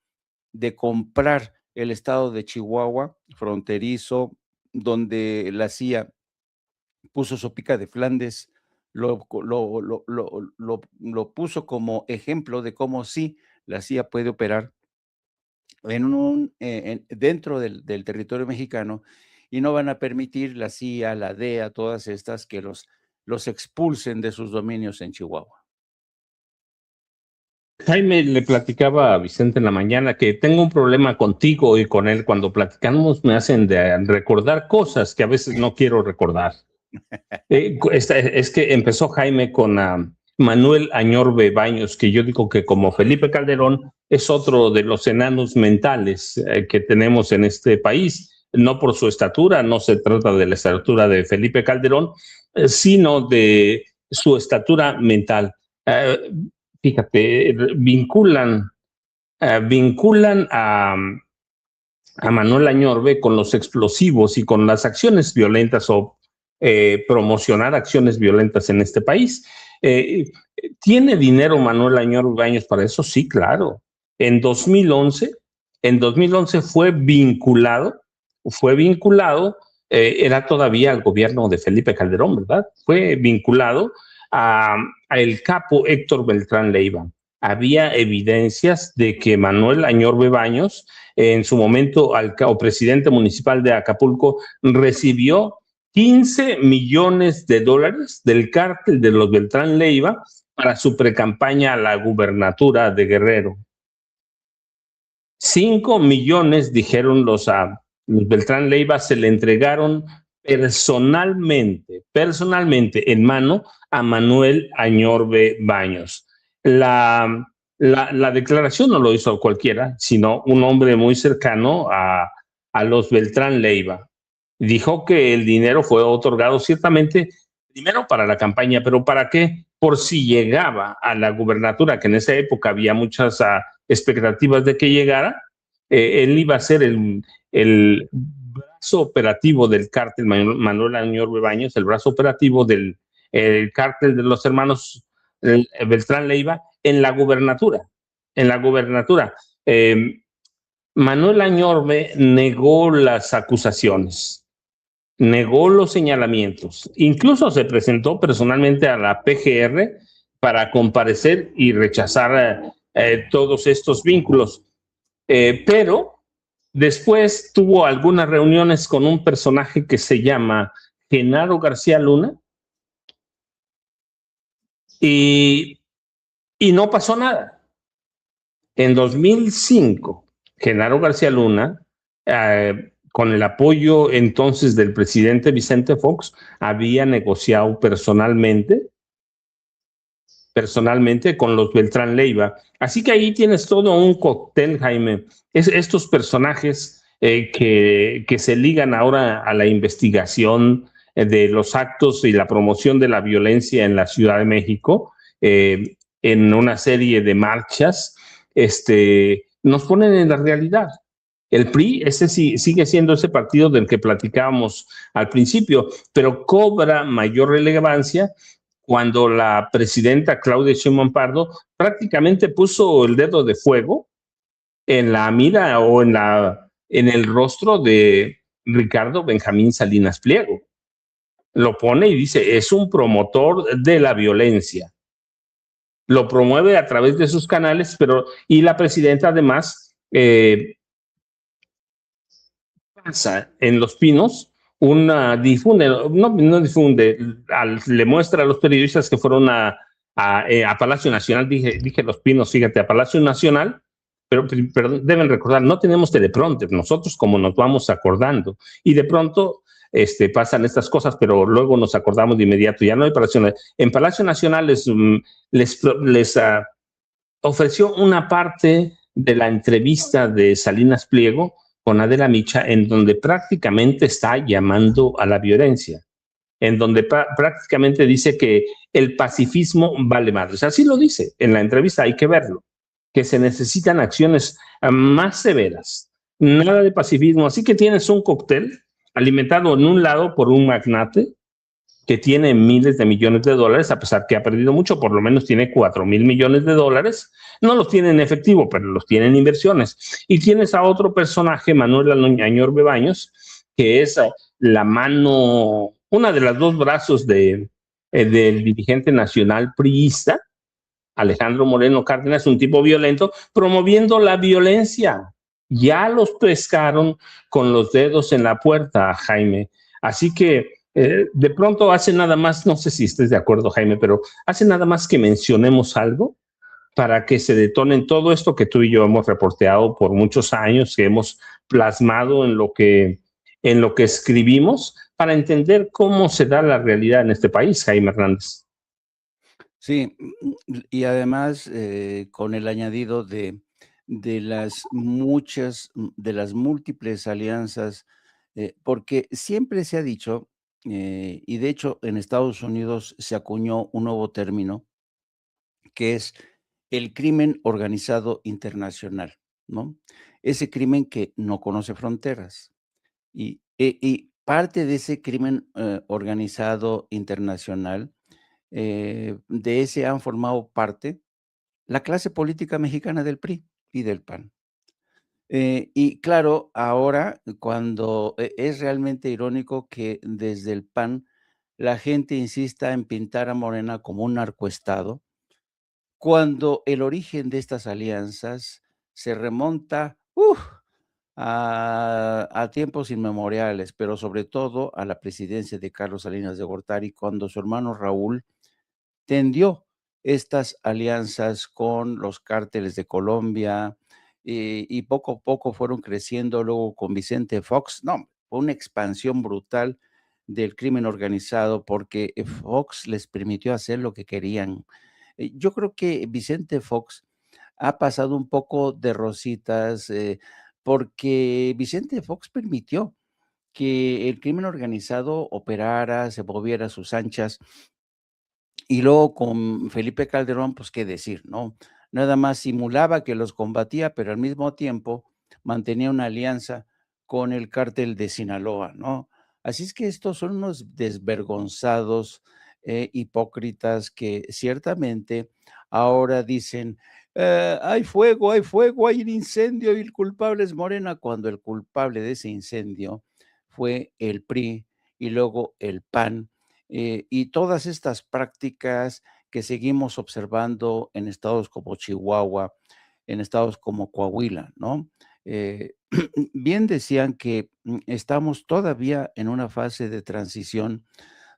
de comprar el estado de Chihuahua, fronterizo, donde la CIA puso su pica de Flandes, lo puso como ejemplo de cómo sí la CIA puede operar dentro del territorio mexicano, y no van a permitir la CIA, la DEA, todas estas que los expulsen de sus dominios en Chihuahua. Jaime, le platicaba a Vicente en la mañana que tengo un problema contigo y con él. Cuando platicamos me hacen de recordar cosas que a veces no quiero recordar. Es que empezó Jaime con Manuel Añorbe Baños, que yo digo que como Felipe Calderón es otro de los enanos mentales que tenemos en este país. No por su estatura, no se trata de la estatura de Felipe Calderón, sino de su estatura mental. Fíjate, vinculan a Manuel Añorbe con los explosivos y con las acciones violentas o promocionar acciones violentas en este país. ¿Tiene dinero Manuel Añorbe Baños para eso? Sí, claro. En 2011 fue vinculado, era todavía el gobierno de Felipe Calderón, ¿verdad? Fue vinculado a el capo Héctor Beltrán Leiva. Había evidencias de que Manuel Añorbe Baños, en su momento presidente municipal de Acapulco, recibió 15 millones de dólares del cártel de los Beltrán Leiva para su precampaña a la gubernatura de Guerrero. 5 millones, dijeron los Beltrán Leiva, se le entregaron personalmente en mano a Manuel Añorbe Baños. La declaración no lo hizo cualquiera, sino un hombre muy cercano a los Beltrán Leiva. Dijo que el dinero fue otorgado ciertamente, primero para la campaña, pero ¿para qué? Por si llegaba a la gubernatura, que en esa época había muchas expectativas de que llegara, él iba a ser el brazo operativo del cártel Manuel Añorbe Baños, el brazo operativo del cártel de los hermanos Beltrán Leiva en la gubernatura. En la gubernatura. Manuel Añorbe negó las acusaciones, negó los señalamientos, incluso se presentó personalmente a la PGR para comparecer y rechazar todos estos vínculos. Pero después tuvo algunas reuniones con un personaje que se llama Genaro García Luna y no pasó nada. En 2005, Genaro García Luna, con el apoyo entonces del presidente Vicente Fox, había negociado personalmente con los Beltrán Leiva. Así que ahí tienes todo un cóctel, Jaime. Estos personajes que se ligan ahora a la investigación de los actos y la promoción de la violencia en la Ciudad de México, en una serie de marchas, nos ponen en la realidad. El PRI, ese sigue siendo ese partido del que platicábamos al principio, pero cobra mayor relevancia cuando la presidenta Claudia Sheinbaum Pardo prácticamente puso el dedo de fuego en la mira o en el rostro de Ricardo Benjamín Salinas Pliego. Lo pone y dice, es un promotor de la violencia. Lo promueve a través de sus canales, y la presidenta además pasa en Los Pinos, le muestra a los periodistas que fueron a Palacio Nacional, dije Los Pinos, fíjate, a Palacio Nacional, pero deben recordar, no tenemos teleprompter, nosotros como nos vamos acordando, y de pronto pasan estas cosas, pero luego nos acordamos de inmediato, ya no hay Palacio Nacional. En Palacio Nacional les ofreció una parte de la entrevista de Salinas Pliego con Adela Micha, en donde prácticamente está llamando a la violencia, en donde prácticamente dice que el pacifismo vale madres. Así lo dice en la entrevista, hay que verlo, que se necesitan acciones más severas, nada de pacifismo. Así que tienes un cóctel alimentado en un lado por un magnate que tiene miles de millones de dólares, a pesar que ha perdido mucho, por lo menos tiene 4,000 millones de dólares. No los tiene en efectivo, pero los tiene en inversiones. Y tienes a otro personaje, Manuel Añorbe Baños, que es la mano, una de las dos brazos del dirigente nacional priista, Alejandro Moreno Cárdenas, un tipo violento, promoviendo la violencia. Ya los pescaron con los dedos en la puerta, Jaime. Así que de pronto hace nada más, no sé si estés de acuerdo, Jaime, pero hace nada más que mencionemos algo para que se detonen todo esto que tú y yo hemos reporteado por muchos años, que hemos plasmado en lo que escribimos, para entender cómo se da la realidad en este país, Jaime Hernández. Sí, y además con el añadido de las múltiples alianzas, porque siempre se ha dicho, y de hecho en Estados Unidos se acuñó un nuevo término, que es el crimen organizado internacional, ¿no? Ese crimen que no conoce fronteras. Y parte de ese crimen organizado internacional, de ese han formado parte la clase política mexicana del PRI y del PAN. Y claro, ahora cuando es realmente irónico que desde el PAN la gente insista en pintar a Morena como un narcoestado, cuando el origen de estas alianzas se remonta a tiempos inmemoriales, pero sobre todo a la presidencia de Carlos Salinas de Gortari, cuando su hermano Raúl tendió estas alianzas con los cárteles de Colombia, y poco a poco fueron creciendo, luego con Vicente Fox, no, fue una expansión brutal del crimen organizado porque Fox les permitió hacer lo que querían. Yo creo que Vicente Fox ha pasado un poco de rositas porque Vicente Fox permitió que el crimen organizado operara, se moviera a sus anchas. Y luego con Felipe Calderón, pues qué decir, ¿no? Nada más simulaba que los combatía, pero al mismo tiempo mantenía una alianza con el cártel de Sinaloa, ¿no? Así es que estos son unos desvergonzados hipócritas que ciertamente ahora dicen, hay un incendio y el culpable es Morena, cuando el culpable de ese incendio fue el PRI y luego el PAN y todas estas prácticas que seguimos observando en estados como Chihuahua, en estados como Coahuila, ¿no? Bien decían que estamos todavía en una fase de transición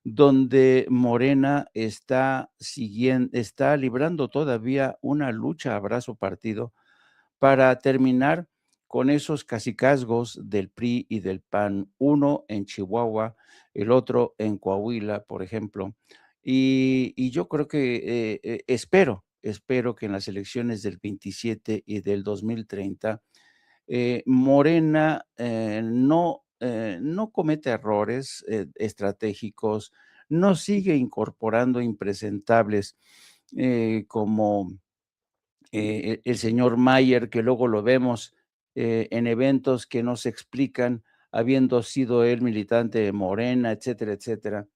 donde Morena está librando todavía una lucha a brazo partido para terminar con esos cacicazgos del PRI y del PAN, uno en Chihuahua, el otro en Coahuila, por ejemplo. Y yo creo que espero que en las elecciones del 27 y del 2030, Morena no cometa errores estratégicos, no sigue incorporando impresentables como el señor Mayer, que luego lo vemos en eventos que no se explican, habiendo sido él militante de Morena, etcétera, etcétera,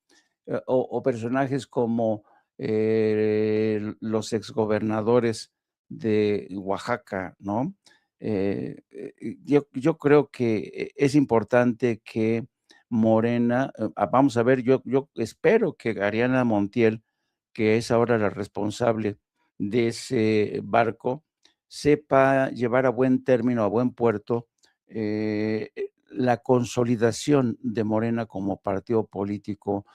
o personajes como los exgobernadores de Oaxaca, ¿no? Yo creo que es importante que Morena, vamos a ver, yo espero que Ariana Montiel, que es ahora la responsable de ese barco, sepa llevar a buen término, a buen puerto, la consolidación de Morena como partido político,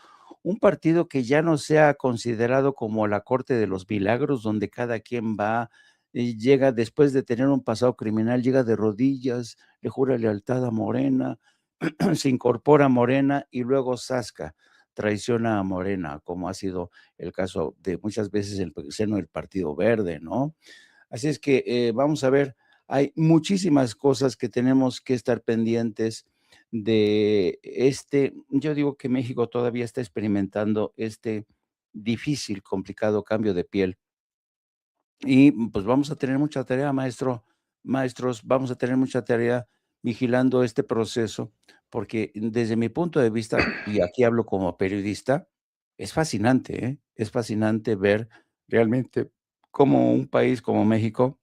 un partido que ya no sea considerado como la corte de los milagros, donde cada quien va y llega después de tener un pasado criminal, llega de rodillas, le jura lealtad a Morena, se incorpora a Morena y luego zasca, traiciona a Morena, como ha sido el caso de muchas veces en el seno del Partido Verde, ¿no? Así es que vamos a ver, hay muchísimas cosas que tenemos que estar pendientes de yo digo que México todavía está experimentando este difícil, complicado cambio de piel. Y pues vamos a tener mucha tarea, maestros, vamos a tener mucha tarea vigilando este proceso, porque desde mi punto de vista, y aquí hablo como periodista, es fascinante, ¿eh? Es fascinante ver realmente cómo un país como México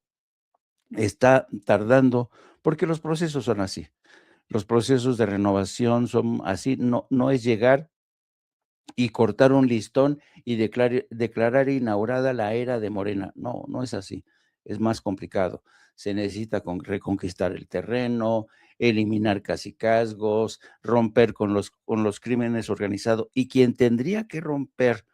está tardando, porque los procesos son así. Los procesos de renovación son así, no es llegar y cortar un listón y declarar inaugurada la era de Morena. No, no es así. Es más complicado. Se necesita reconquistar el terreno, eliminar cacicazgos, romper con los crímenes organizados. Y quien tendría que romper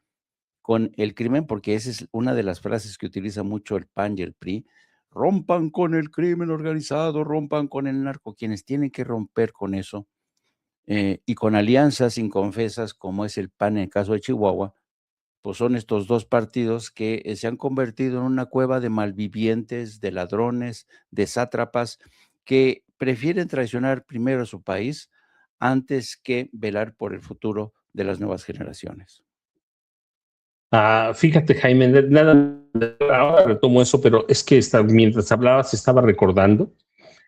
con el crimen, porque esa es una de las frases que utiliza mucho el PAN y el PRI, rompan con el crimen organizado, rompan con el narco. Quienes tienen que romper con eso y con alianzas inconfesas, como es el PAN en el caso de Chihuahua, pues son estos dos partidos que se han convertido en una cueva de malvivientes, de ladrones, de sátrapas, que prefieren traicionar primero a su país antes que velar por el futuro de las nuevas generaciones. Fíjate, Jaime, ahora retomo eso, pero es que mientras hablabas estaba recordando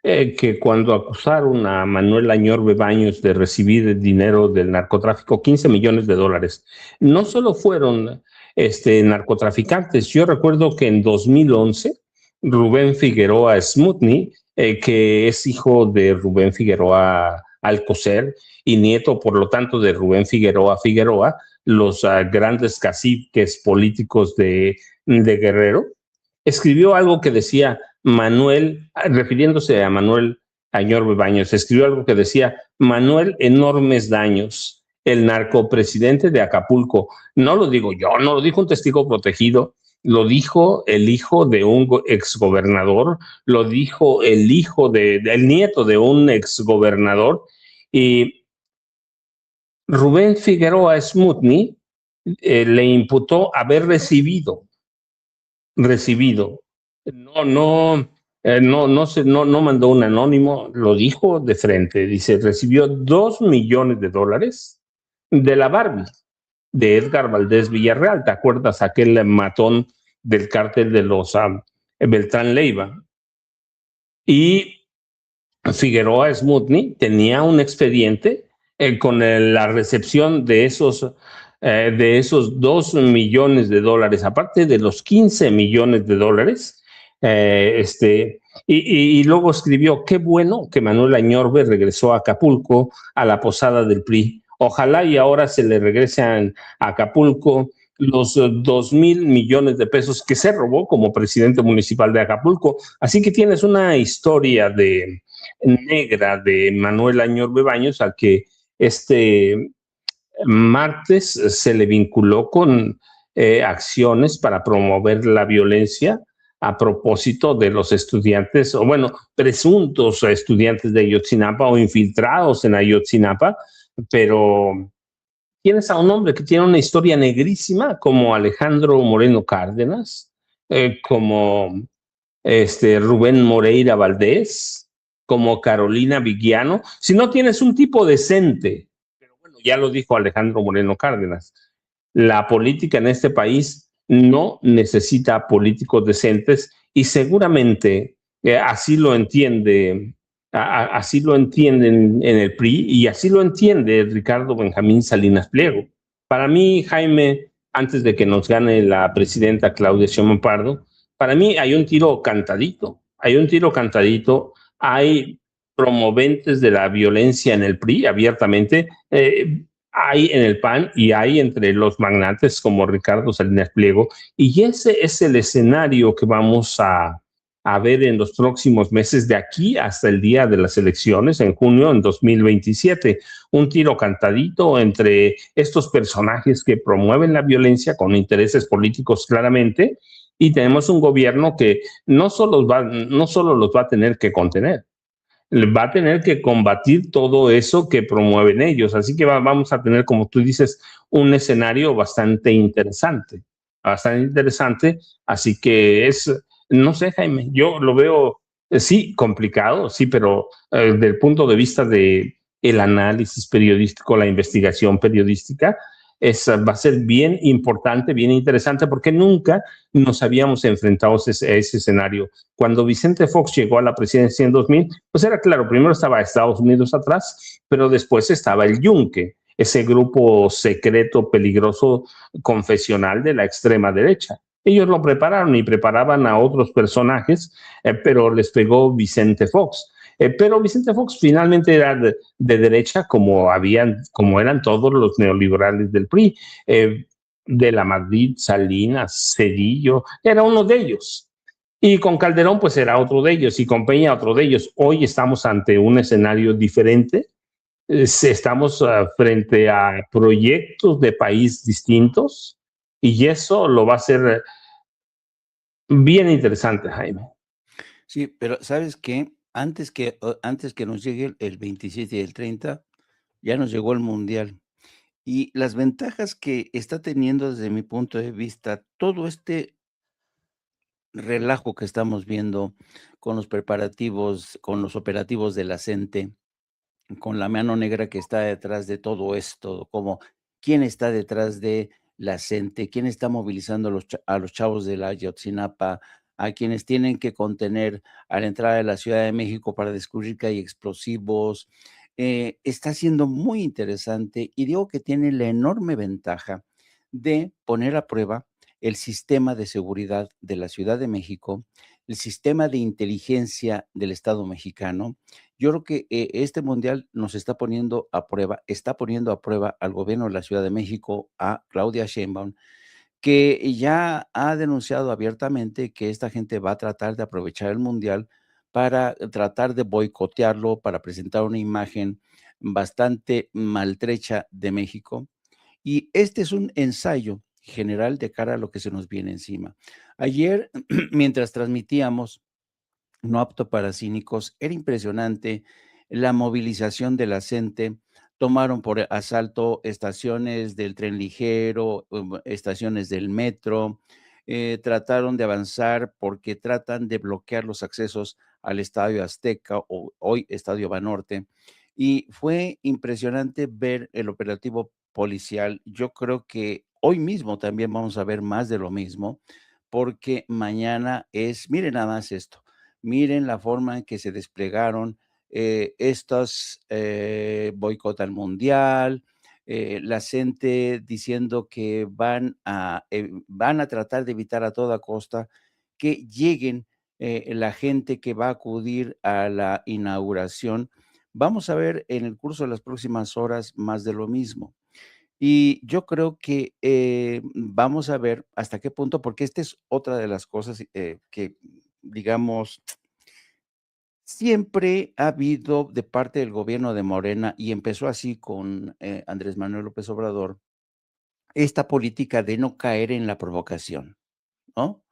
que cuando acusaron a Manuel Añorbe Baños de recibir dinero del narcotráfico, 15 millones de dólares, no solo fueron narcotraficantes. Yo recuerdo que en 2011, Rubén Figueroa Smutny, que es hijo de Rubén Figueroa Alcocer y nieto, por lo tanto, de Rubén Figueroa, los grandes caciques políticos de Guerrero, escribió algo que decía Manuel, refiriéndose a Manuel Añorbe Baños, escribió algo que decía: Manuel, enormes daños, el narcopresidente de Acapulco. No lo digo yo, no lo dijo un testigo protegido, lo dijo el hijo de un exgobernador, lo dijo el nieto de un exgobernador, y Rubén Figueroa Smutny le imputó haber recibido, no mandó un anónimo, lo dijo de frente, dice, recibió $2 millones de la Barbie, de Edgar Valdés Villarreal. ¿Te acuerdas aquel matón del cártel de los Beltrán Leiva? Y Figueroa Smutny tenía un expediente con la recepción de esos $2 millones, aparte de los $15 millones. Y luego escribió: qué bueno que Manuel Añorbe regresó a Acapulco, a la posada del PRI. Ojalá y ahora se le regresen a Acapulco los 2,000 millones de pesos que se robó como presidente municipal de Acapulco. Así que tienes una historia negra de Manuel Añorbe Baños, al que este martes se le vinculó con acciones para promover la violencia a propósito de los estudiantes, o bueno, presuntos estudiantes de Ayotzinapa o infiltrados en Ayotzinapa, pero tienes a un hombre que tiene una historia negrísima como Alejandro Moreno Cárdenas, como Rubén Moreira Valdés, como Carolina Vigiano. Si no tienes un tipo decente, pero bueno, ya lo dijo Alejandro Moreno Cárdenas, la política en este país no necesita políticos decentes, y seguramente así lo entienden en el PRI, y así lo entiende Ricardo Benjamín Salinas Pliego. Para mí, Jaime, antes de que nos gane la presidenta Claudia Sheinbaum Pardo, para mí hay un tiro cantadito, hay promoventes de la violencia en el PRI abiertamente, hay en el PAN y hay entre los magnates como Ricardo Salinas Pliego, y ese es el escenario que vamos a ver en los próximos meses, de aquí hasta el día de las elecciones en junio en 2027. Un tiro cantadito entre estos personajes que promueven la violencia con intereses políticos claramente, y tenemos un gobierno que no solo los va a tener que contener, va a tener que combatir todo eso que promueven ellos. Así que vamos a tener, como tú dices, un escenario bastante interesante. Así que no sé, Jaime, yo lo veo, sí, complicado, sí, pero desde el punto de vista de el análisis periodístico, la investigación periodística, va a ser bien importante, bien interesante, porque nunca nos habíamos enfrentado a ese escenario. Cuando Vicente Fox llegó a la presidencia en 2000, pues era claro, primero estaba Estados Unidos atrás, pero después estaba el Yunque, ese grupo secreto, peligroso, confesional de la extrema derecha. Ellos lo prepararon y preparaban a otros personajes, pero les pegó Vicente Fox. Pero Vicente Fox finalmente era de derecha, como eran todos los neoliberales del PRI, de la Madrid, Salinas, Cedillo, era uno de ellos. Y con Calderón, pues era otro de ellos, y con Peña, otro de ellos. Hoy estamos ante un escenario diferente. Estamos frente a proyectos de país distintos, y eso lo va a hacer bien interesante, Jaime. Sí, pero ¿sabes qué? Antes que nos llegue el 27 y el 30, ya nos llegó el Mundial. Y las ventajas que está teniendo, desde mi punto de vista, todo este relajo que estamos viendo con los preparativos, con los operativos de la CENTE, con la mano negra que está detrás de todo esto, como quién está detrás de la CENTE, quién está movilizando a los chavos de la Ayotzinapa, a quienes tienen que contener a la entrada de la Ciudad de México para descubrir que hay explosivos. Está siendo muy interesante, y digo que tiene la enorme ventaja de poner a prueba el sistema de seguridad de la Ciudad de México, el sistema de inteligencia del Estado mexicano. Yo creo que este mundial nos está poniendo a prueba al gobierno de la Ciudad de México, a Claudia Sheinbaum, que ya ha denunciado abiertamente que esta gente va a tratar de aprovechar el mundial para tratar de boicotearlo, para presentar una imagen bastante maltrecha de México. Y este es un ensayo general de cara a lo que se nos viene encima. Ayer, mientras transmitíamos No Apto para Cínicos, era impresionante la movilización de la gente tomaron por asalto estaciones del tren ligero, estaciones del metro, trataron de avanzar porque tratan de bloquear los accesos al Estadio Azteca o hoy Estadio Banorte. Y fue impresionante ver el operativo policial. Yo creo que hoy mismo también vamos a ver más de lo mismo, porque mañana es, miren nada más esto, miren la forma en que se desplegaron estos boicot al mundial, la gente diciendo que van a tratar de evitar a toda costa que lleguen la gente que va a acudir a la inauguración. Vamos a ver en el curso de las próximas horas más de lo mismo. Y yo creo que vamos a ver hasta qué punto, porque esta es otra de las cosas que, digamos, siempre ha habido de parte del gobierno de Morena, y empezó así con Andrés Manuel López Obrador, esta política de no caer en la provocación, ¿no?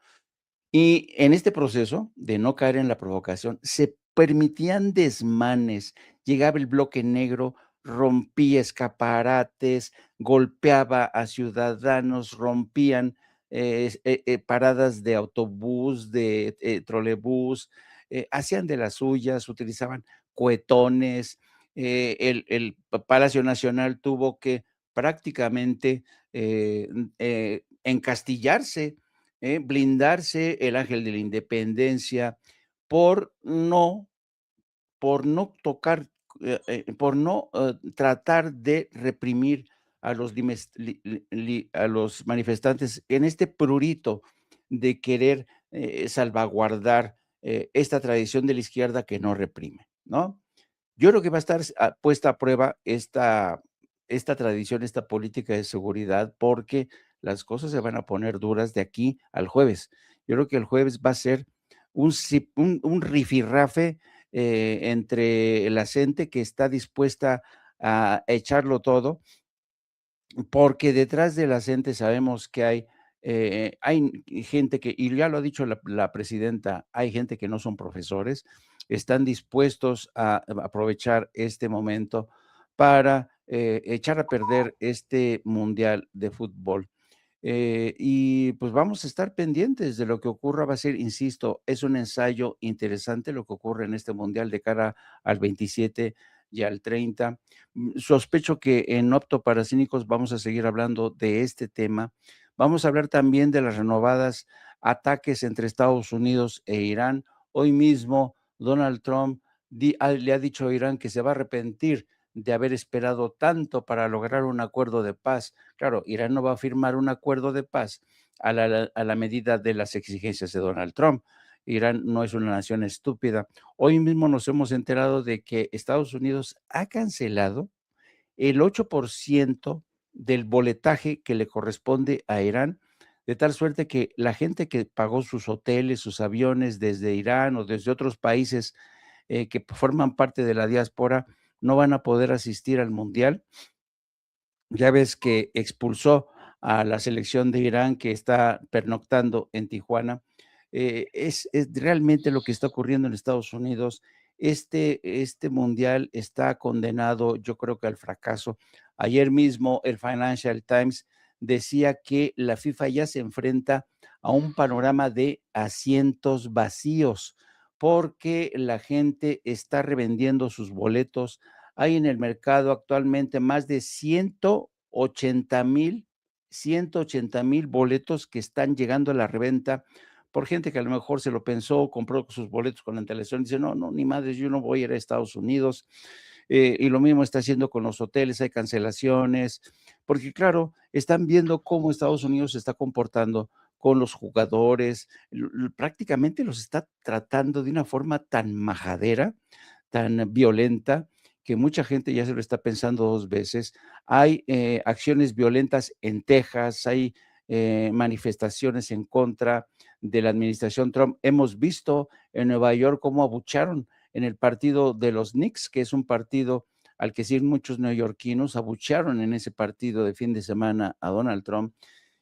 Y en este proceso de no caer en la provocación, se permitían desmanes, llegaba el bloque negro, rompía escaparates, golpeaba a ciudadanos, rompían paradas de autobús, de trolebús, hacían de las suyas, utilizaban cohetones, el Palacio Nacional tuvo que prácticamente encastillarse, blindarse el Ángel de la Independencia por no tocar, por no tratar de reprimir a los a los manifestantes en este prurito de querer salvaguardar esta tradición de la izquierda que no reprime, ¿no? Yo creo que va a estar puesta a prueba esta tradición, esta política de seguridad, porque las cosas se van a poner duras de aquí al jueves. Yo creo que el jueves va a ser un rifirrafe entre la gente que está dispuesta a echarlo todo, porque detrás de la gente sabemos que hay gente que, y ya lo ha dicho la presidenta, hay gente que no son profesores, están dispuestos a aprovechar este momento para echar a perder este mundial de fútbol. Y pues vamos a estar pendientes de lo que ocurra. Va a ser, insisto, es un ensayo interesante lo que ocurre en este mundial de cara al 27 y al 30. Sospecho que en Opto para Cínicos vamos a seguir hablando de este tema. Vamos a hablar también de las renovadas ataques entre Estados Unidos e Irán. Hoy mismo Donald Trump le ha dicho a Irán que se va a arrepentir de haber esperado tanto para lograr un acuerdo de paz. Claro, Irán no va a firmar un acuerdo de paz a la medida de las exigencias de Donald Trump. Irán no es una nación estúpida. Hoy mismo nos hemos enterado de que Estados Unidos ha cancelado el 8% del boletaje que le corresponde a Irán, de tal suerte que la gente que pagó sus hoteles, sus aviones desde Irán o desde otros países que forman parte de la diáspora no van a poder asistir al Mundial. Ya ves que expulsó a la selección de Irán que está pernoctando en Tijuana. Es realmente lo que está ocurriendo en Estados Unidos. Este mundial está condenado, yo creo que al fracaso. Ayer mismo el Financial Times decía que la FIFA ya se enfrenta a un panorama de asientos vacíos porque la gente está revendiendo sus boletos. Hay en el mercado actualmente más de 180,000 boletos que están llegando a la reventa por gente que a lo mejor se lo pensó, compró sus boletos con antelación, dice, no, no, ni madres, yo no voy a ir a Estados Unidos. Y lo mismo está haciendo con los hoteles, hay cancelaciones, porque claro, están viendo cómo Estados Unidos se está comportando con los jugadores, prácticamente los está tratando de una forma tan majadera, tan violenta, que mucha gente ya se lo está pensando dos veces. Hay acciones violentas en Texas, hay manifestaciones en contra de la administración Trump. Hemos visto en Nueva York cómo abucharon en el partido de los Knicks, que es un partido al que siguen muchos neoyorquinos, abucharon en ese partido de fin de semana a Donald Trump.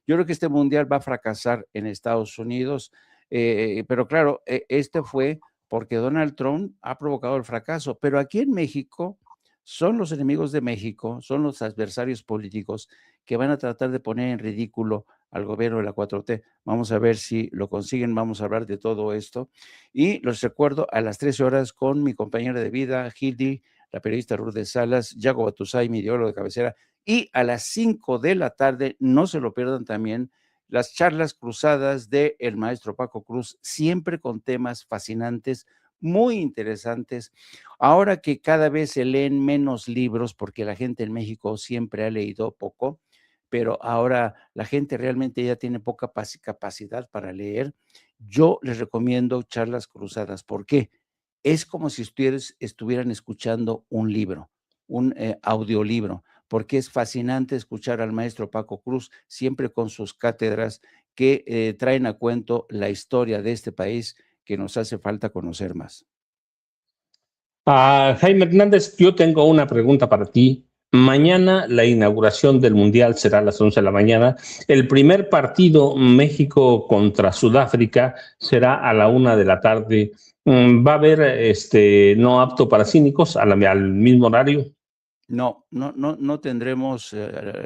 Yo creo que este mundial va a fracasar en Estados Unidos, pero claro, este fue porque Donald Trump ha provocado el fracaso, pero aquí en México son los enemigos de México, son los adversarios políticos que van a tratar de poner en ridículo al gobierno de la 4T. Vamos a ver si lo consiguen, vamos a hablar de todo esto. Y los recuerdo a las 13 horas con mi compañera de vida, Hildy, la periodista Lourdes Salas, Yago Batusay, mi ideólogo de cabecera, y a las 5 de la tarde, no se lo pierdan también, las charlas cruzadas del maestro Paco Cruz, siempre con temas fascinantes, muy interesantes. Ahora que cada vez se leen menos libros, porque la gente en México siempre ha leído poco, pero ahora la gente realmente ya tiene poca capacidad para leer, yo les recomiendo charlas cruzadas. ¿Por qué? Es como si ustedes estuvieran escuchando un libro, un audiolibro, porque es fascinante escuchar al maestro Paco Cruz, siempre con sus cátedras que traen a cuento la historia de este país que nos hace falta conocer más. Jaime Hernández, yo tengo una pregunta para ti. Mañana la inauguración del Mundial será a las 11 de la mañana. El primer partido México contra Sudáfrica será a la 1 de la tarde. ¿Va a haber no apto para cínicos al mismo horario? No tendremos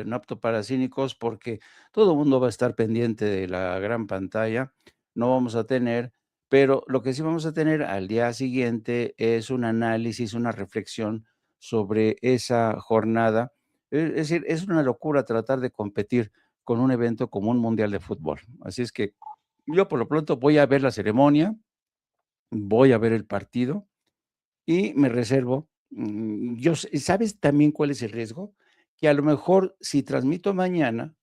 no apto para cínicos porque todo el mundo va a estar pendiente de la gran pantalla. No vamos a tener, pero lo que sí vamos a tener al día siguiente es un análisis, una reflexión sobre esa jornada. Es decir, es una locura tratar de competir con un evento como un mundial de fútbol. Así es que yo por lo pronto voy a ver la ceremonia, voy a ver el partido y me reservo. ¿Sabes también cuál es el riesgo? Que a lo mejor si transmito mañana,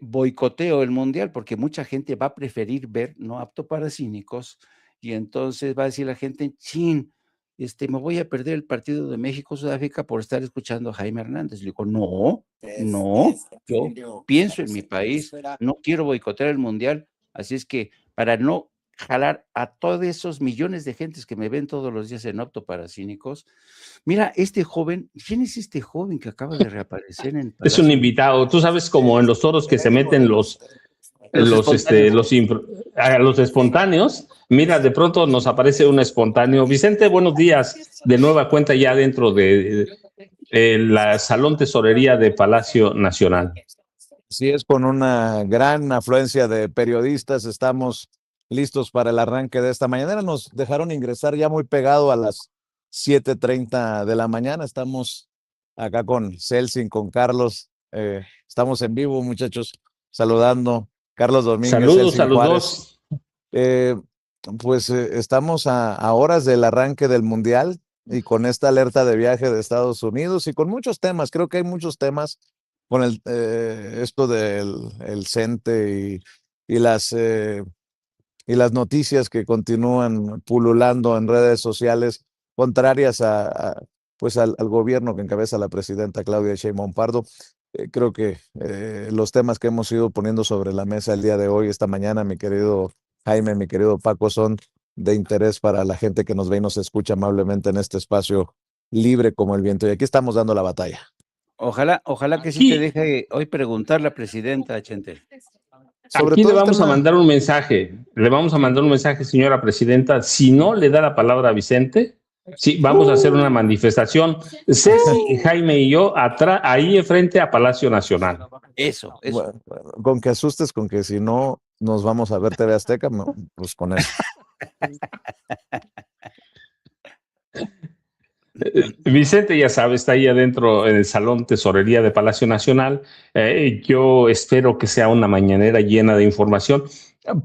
boicoteo el mundial, porque mucha gente va a preferir ver no apto para cínicos, y entonces va a decir la gente, chin, me voy a perder el partido de México-Sudáfrica por estar escuchando a Jaime Hernández. Le digo, no, yo pienso en mi país, no quiero boicotear el mundial, así es que para no jalar a todos esos millones de gentes que me ven todos los días en Apto para Cínicos. Mira, este joven, ¿quién es este joven que acaba de reaparecer en Es un invitado. Tú sabes, como en los toros que se meten los espontáneos. Mira, de pronto nos aparece un espontáneo. Vicente, buenos días. De nueva cuenta ya dentro de la Salón Tesorería de Palacio Nacional. Así es, con una gran afluencia de periodistas, estamos listos para el arranque de esta mañana. Nos dejaron ingresar ya muy pegado a las 7:30 de la mañana. Estamos acá con Celsin, con Carlos. Estamos en vivo, muchachos, saludando. Carlos Domínguez. Saludos a los dos. Estamos a horas del arranque del Mundial y con esta alerta de viaje de Estados Unidos y con muchos temas. Creo que hay muchos temas con esto del CENTE y las noticias que continúan pululando en redes sociales contrarias al gobierno que encabeza la presidenta Claudia Sheinbaum Pardo. Creo que los temas que hemos ido poniendo sobre la mesa el día de hoy, esta mañana, mi querido Jaime, mi querido Paco, son de interés para la gente que nos ve y nos escucha amablemente en este espacio libre como el viento. Y aquí estamos dando la batalla. Ojalá que sí te deje hoy preguntar la presidenta, Chente. Aquí le vamos a mandar un mensaje. Le vamos a mandar un mensaje, señora presidenta. Si no le da la palabra a Vicente, sí, vamos a hacer una manifestación. Ceci, Jaime y yo, ahí frente a Palacio Nacional. Eso. Bueno, con que asustes, con que si no nos vamos a ver TV Azteca, pues con eso. Vicente, ya sabe, está ahí adentro en el Salón Tesorería de Palacio Nacional. Yo espero que sea una mañanera llena de información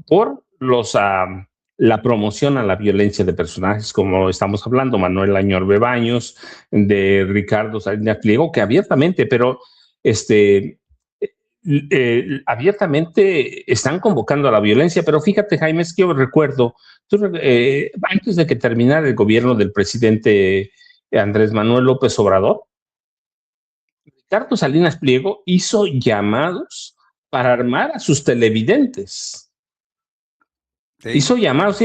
por la promoción a la violencia de personajes, como estamos hablando, Manuel Añorbe Baños, de Ricardo Salinas Pliego, que abiertamente, pero abiertamente están convocando a la violencia. Pero fíjate, Jaime, es que yo recuerdo, antes de que terminara el gobierno del presidente Andrés Manuel López Obrador, Ricardo Salinas Pliego hizo llamados para armar a sus televidentes. Sí. Hizo llamados,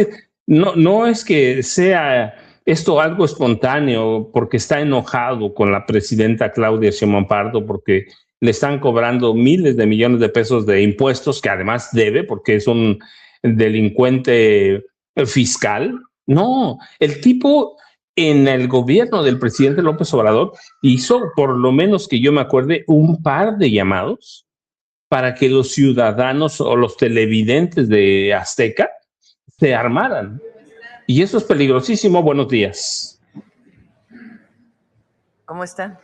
no es que sea esto algo espontáneo porque está enojado con la presidenta Claudia Sheinbaum Pardo porque le están cobrando miles de millones de pesos de impuestos que además debe porque es un delincuente fiscal. No, el tipo en el gobierno del presidente López Obrador hizo, por lo menos que yo me acuerde, un par de llamados para que los ciudadanos o los televidentes de Azteca se armaran. Y eso es peligrosísimo. Buenos días. ¿Cómo están?